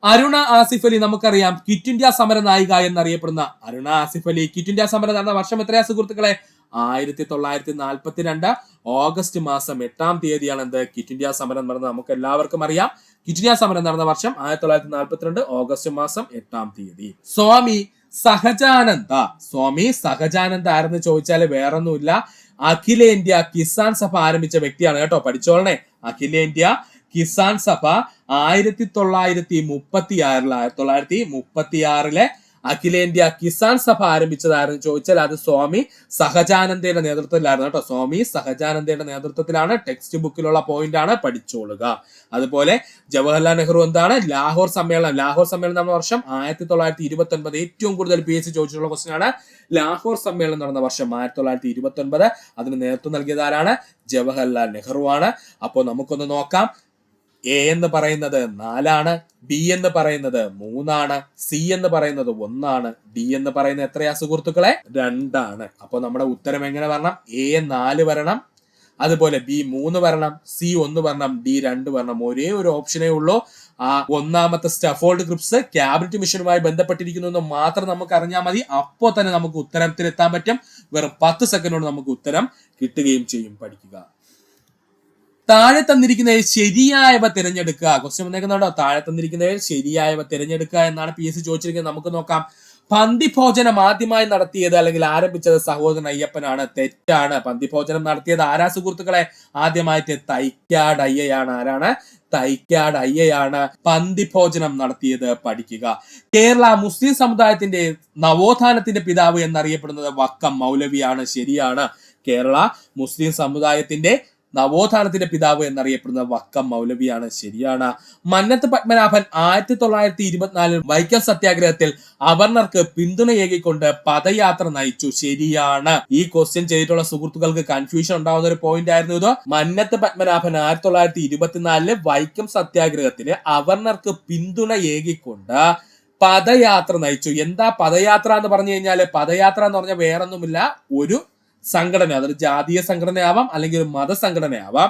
അരുണ ആസിഫ് അലി, നമുക്കറിയാം ക്വിറ്റ് ഇന്ത്യ സമര നായിക എന്നറിയപ്പെടുന്ന അരുണ ആസിഫ് അലി. ക്വിറ്റ് ഇന്ത്യ സമരം നടന്ന വർഷം എത്രയാ സുഹൃത്തുക്കളെ? 1942 ഓഗസ്റ്റ് മാസം 8-ാം തീയതിയാണ് എന്ത്? ക്വിറ്റ് ഇന്ത്യ സമരം നടന്നത്. നമുക്ക് എല്ലാവർക്കും അറിയാം ക്വിറ്റ് ഇന്ത്യ സമരം നടന്ന വർഷം 1942 ഓഗസ്റ്റ് മാസം 8-ാം തീയതി. സ്വാമി സഹജാനന്ദ ആരെന്ന് ചോദിച്ചാല് വേറൊന്നുമില്ല, അഖിലേന്ത്യാ കിസാൻ സഭ ആരംഭിച്ച വ്യക്തിയാണ് കേട്ടോ. പഠിച്ചോളണേ. അഖിലേന്ത്യാ കിസാൻ സഭ 1936 അഖിലേന്ത്യാ കിസാൻ സഭ ആരംഭിച്ചതായിരുന്നു ചോദിച്ചാൽ അത് സ്വാമി സഹജാനന്ദയുടെ നേതൃത്വത്തിലായിരുന്നു കേട്ടോ. സ്വാമി സഹജാനന്ദയുടെ നേതൃത്വത്തിലാണ്. ടെക്സ്റ്റ് ബുക്കിലുള്ള പോയിന്റ് ആണ്, പഠിച്ചോളുക. അതുപോലെ ജവഹർലാൽ നെഹ്റു എന്താണ്? ലാഹോർ സമ്മേളനം നടന്ന വർഷം 1929. ഏറ്റവും കൂടുതൽ PSC ചോദിച്ചിട്ടുള്ള ക്വസ്റ്റ്യൻ ആണ്. ലാഹോർ സമ്മേളനം നടന്ന വർഷം 1929. അതിന് നേതൃത്വം നൽകിയത് ആരാണ്? ജവഹർലാൽ നെഹ്റു ആണ്. അപ്പോൾ നമുക്കൊന്ന് നോക്കാം. A എന്ന് പറയുന്നത് 4, B എന്ന് പറയുന്നത് 3, C എന്ന് പറയുന്നത് 1, D എന്ന് പറയുന്നത് എത്രയാ സുഹൃത്തുക്കളെ? 2. അപ്പൊ നമ്മുടെ ഉത്തരം എങ്ങനെ വരണം? A 4 വരണം, അതുപോലെ B 3 വരണം, C 1 വരണം, D 2 വരണം. ഒരേ ഒരു ഓപ്ഷനേ ഉള്ളൂ. ആ ഒന്നാമത്തെ സ്റ്റെഫോൾഡ് ക്രിപ്സ് ക്യാബിനറ്റ് മിഷനുമായി ബന്ധപ്പെട്ടിരിക്കുന്നു എന്ന് മാത്രം നമുക്ക് അറിഞ്ഞാൽ മതി. അപ്പോൾ തന്നെ നമുക്ക് ഉത്തരത്തിലെത്താൻ പറ്റും. വെറും 10 സെക്കൻഡ് കൊണ്ട് നമുക്ക് ഉത്തരം കിട്ടുകയും ചെയ്യും. പഠിക്കുക. താഴെ തന്നിരിക്കുന്നതിൽ ശരിയായവ തിരഞ്ഞെടുക്കുക. ക്വസ്റ്റ്യൻ വന്നേക്കുന്നുണ്ടോ? താഴെ തന്നിരിക്കുന്നതിൽ ശരിയായവ തിരഞ്ഞെടുക്കുക എന്നാണ് PSC ചോദിച്ചിരിക്കുന്നത്. നമുക്ക് നോക്കാം. പന്തിഭോജനം ആദ്യമായി നടത്തിയത് അല്ലെങ്കിൽ ആരംഭിച്ചത് സഹോദരൻ അയ്യപ്പനാണ്. തെറ്റാണ്. പന്തിഭോജനം നടത്തിയത് ആരാ സുഹൃത്തുക്കളെ? ആദ്യമായിട്ട് തൈക്കാട് അയ്യയാണ്. ആരാണ്? തൈക്കാട് അയ്യയാണ് പന്തിഭോജനം നടത്തിയത്. പഠിക്കുക. കേരള മുസ്ലിം സമുദായത്തിന്റെ നവോത്ഥാനത്തിന്റെ പിതാവ് എന്നറിയപ്പെടുന്നത് വക്കം മൗലവിയാണ്. ശരിയാണ്. കേരള മുസ്ലിം സമുദായത്തിന്റെ നവോത്ഥാനത്തിന്റെ പിതാവ് എന്നറിയപ്പെടുന്ന വക്കം മൗലവിയാണ്. ശരിയാണ്. മന്നത്ത് പത്മനാഭൻ 1924 വൈക്കം സത്യാഗ്രഹത്തിൽ അവർണർക്ക് പിന്തുണയേകിക്കൊണ്ട് പദയാത്ര നയിച്ചു. ശരിയാണ്. ഈ ക്വസ്റ്റ്യൻ ചെയ്തിട്ടുള്ള സുഹൃത്തുക്കൾക്ക് കൺഫ്യൂഷൻ ഉണ്ടാവുന്ന ഒരു പോയിന്റ് ആയിരുന്നു ഇത്. മന്നത്ത് പത്മനാഭൻ 1924 വൈക്കം സത്യാഗ്രഹത്തിന് അവർണർക്ക് പിന്തുണയേകിക്കൊണ്ട് പദയാത്ര നയിച്ചു. എന്താ പദയാത്ര എന്ന് പറഞ്ഞു കഴിഞ്ഞാല്? പദയാത്ര എന്ന് പറഞ്ഞാൽ വേറൊന്നുമില്ല, ഒരു സംഘടന. അതൊരു ജാതീയ സംഘടനയാവാം അല്ലെങ്കിൽ ഒരു മതസംഘടനയാവാം.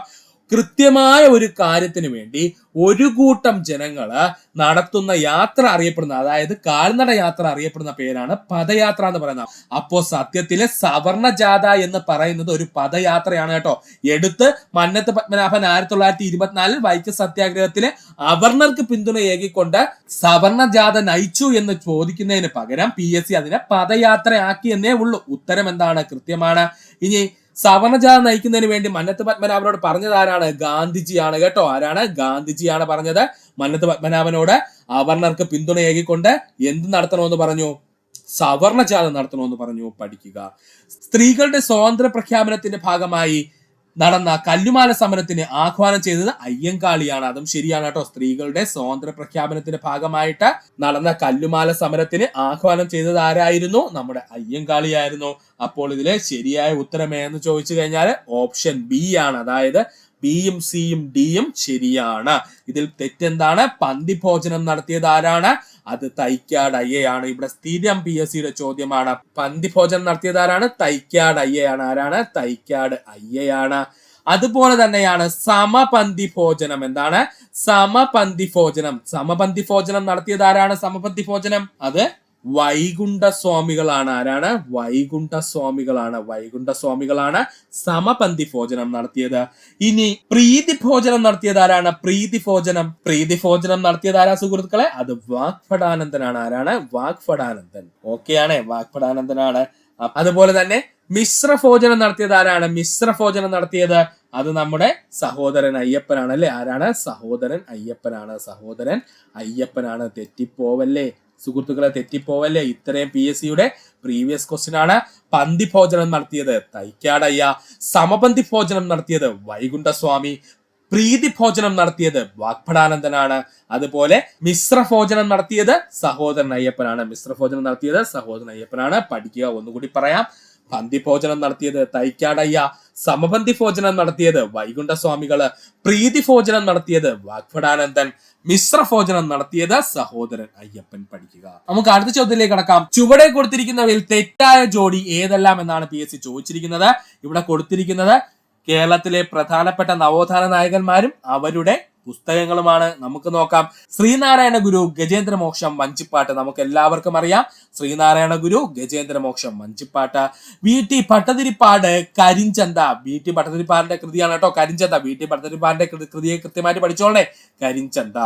കൃത്യമായ ഒരു കാര്യത്തിന് വേണ്ടി ഒരു കൂട്ടം ജനങ്ങള് നടത്തുന്ന യാത്ര അറിയപ്പെടുന്ന, അതായത് കാൽനട യാത്ര അറിയപ്പെടുന്ന പേരാണ് പദയാത്ര എന്ന് പറയുന്നത്. അപ്പോ സത്യത്തില് സവർണ ജാഥ എന്ന് പറയുന്നത് ഒരു പദയാത്രയാണ് കേട്ടോ. എടുത്ത് മന്നത്ത് പത്മനാഭൻ 1924 വൈക്കം സത്യാഗ്രഹത്തില് അവർണർക്ക് പിന്തുണ ഏകിക്കൊണ്ട് സവർണ ജാഥ നയിച്ചു എന്ന് ചോദിക്കുന്നതിന് പകരം PSC അതിനെ പദയാത്രയാക്കി എന്നേ ഉള്ളൂ. ഉത്തരം എന്താണ്? കൃത്യമാണ്. ഇനി സവർണജാഥ നയിക്കുന്നതിന് വേണ്ടി മന്നത്ത് പത്മനാഭനോട് പറഞ്ഞത് ആരാണ്? ഗാന്ധിജിയാണ് കേട്ടോ. ആരാണ്? ഗാന്ധിജിയാണ് പറഞ്ഞത്. മന്നത്ത് പത്മനാഭനോട് അവർണർക്ക് പിന്തുണയേകിക്കൊണ്ട് എന്ത് നടത്തണമെന്ന് പറഞ്ഞു? സവർണജാഥ നടത്തണമെന്ന് പറഞ്ഞു. പഠിക്കുക. സ്ത്രീകളുടെ സ്വാതന്ത്ര്യ പ്രഖ്യാപനത്തിന്റെ ഭാഗമായി നടന്ന കല്ലുമാല സമരത്തിന് ആഹ്വാനം ചെയ്തത് അയ്യങ്കാളിയാണ്. അതും ശരിയാണ് കേട്ടോ. സ്ത്രീകളുടെ സ്വാതന്ത്ര്യ പ്രഖ്യാപനത്തിന്റെ ഭാഗമായിട്ട് നടന്ന കല്ലുമാല സമരത്തിന് ആഹ്വാനം ചെയ്തത് ആരായിരുന്നു? നമ്മുടെ അയ്യങ്കാളിയായിരുന്നു. അപ്പോൾ ഇതിലെ ശരിയായ ഉത്തരം എന്ന് ചോദിച്ചു കഴിഞ്ഞാൽ ഓപ്ഷൻ B ആണ്. അതായത് Bയും Cയും Dയും ശരിയാണ്. ഇതിൽ തെറ്റെന്താണ്? പന്തിഭോജനം നടത്തിയത് ആരാണ്? അത് തൈക്കാട് അയ്യയാണ്. ഇവിടെ സ്ഥിരം PSCയുടെ ചോദ്യമാണ്. പന്തിഭോജനം നടത്തിയത് ആരാണ്? തൈക്കാട് അയ്യയാണ്. ആരാണ്? തൈക്കാട് അയ്യയാണ്. അതുപോലെ തന്നെയാണ് സമപന്തി ഭോജനം. എന്താണ് സമപന്തി ഭോജനം? സമപന്തി ഭോജനം നടത്തിയത് ആരാണ്? സമപന്തി ഭോജനം അത് വൈകുണ്ഠ സ്വാമികളാണ്. ആരാണ്? വൈകുണ്ഠ സ്വാമികളാണ്. വൈകുണ്ഠ സ്വാമികളാണ് സമപന്തി ഭോജനം നടത്തിയത്. ഇനി പ്രീതി ഭോജനം നടത്തിയത് ആരാണ്? പ്രീതി ഭോജനം നടത്തിയത് ആരാ സുഹൃത്തുക്കളെ? അത് വാഗ്ഭടാനന്ദനാണ്. ആരാണ്? വാഗ്ഭടാനന്ദൻ. ഓക്കെയാണ്, വാഗ്ഭടാനന്ദനാണ്. അതുപോലെ തന്നെ മിശ്ര ഭോജനം നടത്തിയത് ആരാണ്? മിശ്ര ഭോജനം നടത്തിയത് അത് നമ്മുടെ സഹോദരൻ അയ്യപ്പനാണ് അല്ലെ? ആരാണ്? സഹോദരൻ അയ്യപ്പനാണ്. സഹോദരൻ അയ്യപ്പനാണ്. തെറ്റിപ്പോവല്ലേ. സുഹൃത്തുക്കളെ തെറ്റിപ്പോവല്ലേ, ഇത്രയും PSCയുടെ പ്രീവിയസ് ക്വസ്റ്റ്യൻ ആണ്. പന്തി ഭോജനം നടത്തിയത് തൈക്കാടയ്യ, സമപന്തി ഭോജനം നടത്തിയത് വൈകുണ്ഠസ്വാമി, പ്രീതി ഭോജനം നടത്തിയത് വാഗ്ഭടാനന്ദനാണ്. അതുപോലെ മിശ്ര ഭോജനം നടത്തിയത് സഹോദരൻ അയ്യപ്പനാണ്. മിശ്ര ഭോജനം നടത്തിയത് സഹോദരൻ അയ്യപ്പനാണ്. പഠിക്കുക, ഒന്നുകൂടി പറയാം. പന്തി ഭോജനം നടത്തിയത് തൈക്കാടയ്യ, സമപന്തി ഭോജനം നടത്തിയത് വൈകുണ്ഠസ്വാമികള്, പ്രീതി ഭോജനം നടത്തിയത് വാഗ്ഭടാനന്ദൻ, മിശ്ര ഭോജനം നടത്തിയത് സഹോദരൻ അയ്യപ്പൻ. പഠിക്കുക. നമുക്ക് അടുത്ത ചോദ്യത്തിലേക്ക് കടക്കാം. ചുവടെ കൊടുത്തിരിക്കുന്നവയിൽ തെറ്റായ ജോഡി ഏതെല്ലാം എന്നാണ് PSC ചോദിച്ചിരിക്കുന്നത്. ഇവിടെ കൊടുത്തിരിക്കുന്നത് കേരളത്തിലെ പ്രധാനപ്പെട്ട നവോത്ഥാന നായകന്മാരും അവരുടെ പുസ്തകങ്ങളുമാണ്. നമുക്ക് നോക്കാം. ശ്രീനാരായണ ഗുരു, ഗജേന്ദ്രമോക്ഷം, വഞ്ചിപ്പാട്ട്. നമുക്ക് എല്ലാവർക്കും അറിയാം ശ്രീനാരായണ ഗുരു, ഗജേന്ദ്രമോക്ഷം, വഞ്ചിപ്പാട്ട്. VT ഭട്ടതിരിപ്പാട്, കരിഞ്ചന്ത. VT ഭട്ടതിരിപ്പാടിന്റെ കൃതിയാണ് കേട്ടോ കരിഞ്ചന്ത. VT ഭട്ടതിരിപ്പാടിന്റെ കൃതിയെ കൃത്യമായിട്ട് പഠിച്ചോളേ, കരിഞ്ചന്ത.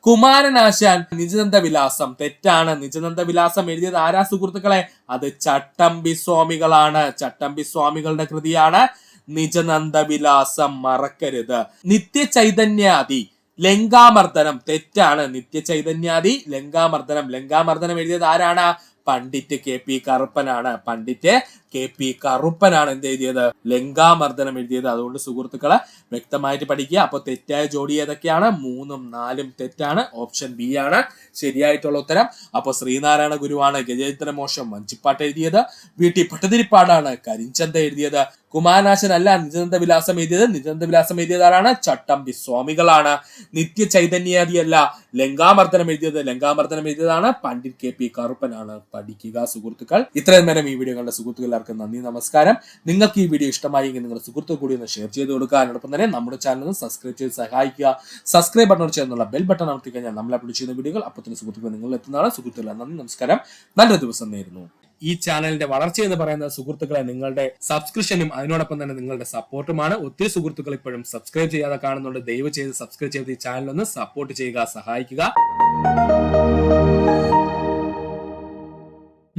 കുമാരനാശാൻ, നിജനന്ദ വിലാസം. തെറ്റാണ്. നിജനന്ദ വിലാസം എഴുതിയത് ആരാ സുഹൃത്തുക്കളെ? അത് ചട്ടമ്പി സ്വാമികളാണ്. ചട്ടമ്പി സ്വാമികളുടെ കൃതിയാണ് നിജനന്ദ വിലാസം, മറക്കരുത്. നിത്യചൈതന്യാദി, ലങ്കാമർദ്ദനം. തെറ്റാണ്. നിത്യചൈതന്യാദി, ലങ്കാമർദ്ദനം. ലങ്കാമർദ്ദനം എഴുതിയത് ആരാണ്? പണ്ഡിറ്റ് KP കറുപ്പനാണ്. പണ്ഡിറ്റ് KP കറുപ്പനാണ് എന്ത് എഴുതിയത്? ലങ്കാമർദ്ദനം എഴുതിയത്. അതുകൊണ്ട് സുഹൃത്തുക്കളെ വ്യക്തമായിട്ട് പഠിക്കുക. അപ്പൊ തെറ്റായ ജോഡി ഏതൊക്കെയാണ്? 3ഉം 4ഉം തെറ്റാണ്. ഓപ്ഷൻ B ആണ് ശരിയായിട്ടുള്ള ഉത്തരം. അപ്പൊ ശ്രീനാരായണ ഗുരുവാണ് ഗജേന്ദ്രമോക്ഷം, വഞ്ചിപ്പാട്ട് എഴുതിയത്. VT ഭട്ടതിരിപ്പാടാണ് കരിഞ്ചന്ത എഴുതിയത്. കുമാരനാശൻ അല്ല നിജനന്ദ വിലാസം എഴുതിയത്. നിജനന്ദ വിലാസം എഴുതിയത് ആരാണ്? ചട്ടമ്പി സ്വാമികളാണ്. നിത്യ ചൈതന്യാദി അല്ല ലങ്കാമർദ്ദനം എഴുതിയത്. ലങ്കാമർദ്ദനം എഴുതിയതാണ് പണ്ഡിറ്റ് KP കറുപ്പനാണ്. പഠിക്കുക സുഹൃത്തുക്കൾ. ഇത്രയും നേരം ഈ വീഡിയോ കണ്ട സുഹൃത്തുക്കൾ എല്ലാവർക്കും നന്ദി, നമസ്കാരം. നിങ്ങൾക്ക് ഈ വീഡിയോ ഇഷ്ടമായെങ്കിൽ നിങ്ങളുടെ സുഹൃത്തുക്കൾ കൂടി ഒന്ന് ഷെയർ ചെയ്ത് കൊടുക്കുക. അതിനോടൊപ്പം തന്നെ നമ്മുടെ ചാനൽ ഒന്ന് സബ്സ്ക്രൈബ് ചെയ്ത് സഹായിക്കുക. സബ്സ്ക്രൈബ് ബട്ടൺ ചേർന്നുള്ള ബെൽ ബട്ടൺ അമർത്തി കഴിഞ്ഞാൽ നമ്മൾ അപ്ലോഡ് ചെയ്യുന്ന വീഡിയോകൾ അപ്പോൾ തന്നെ സുഹൃത്തുക്കൾ നിങ്ങൾ എത്തുന്നതാണ്. സുഹൃത്തുക്കൾ നന്ദി, നമസ്കാരം. നല്ലൊരു ദിവസം നേരുന്നു. ഈ ചാനലിന്റെ വളർച്ച എന്ന് പറയുന്ന സുഹൃത്തുക്കളെ നിങ്ങളുടെ സബ്സ്ക്രിപ്ഷനും അതിനോടൊപ്പം തന്നെ നിങ്ങളുടെ സപ്പോർട്ടുമാണ്. ഒത്തിരി സുഹൃത്തുക്കൾ ഇപ്പോഴും സബ്സ്ക്രൈബ് ചെയ്യാതെ കാണുന്നുണ്ട്. ദയവ് ചെയ്ത് സബ്സ്ക്രൈബ് ചെയ്ത് ഈ ചാനൽ ഒന്ന് സപ്പോർട്ട് ചെയ്യുക, സഹായിക്കുക.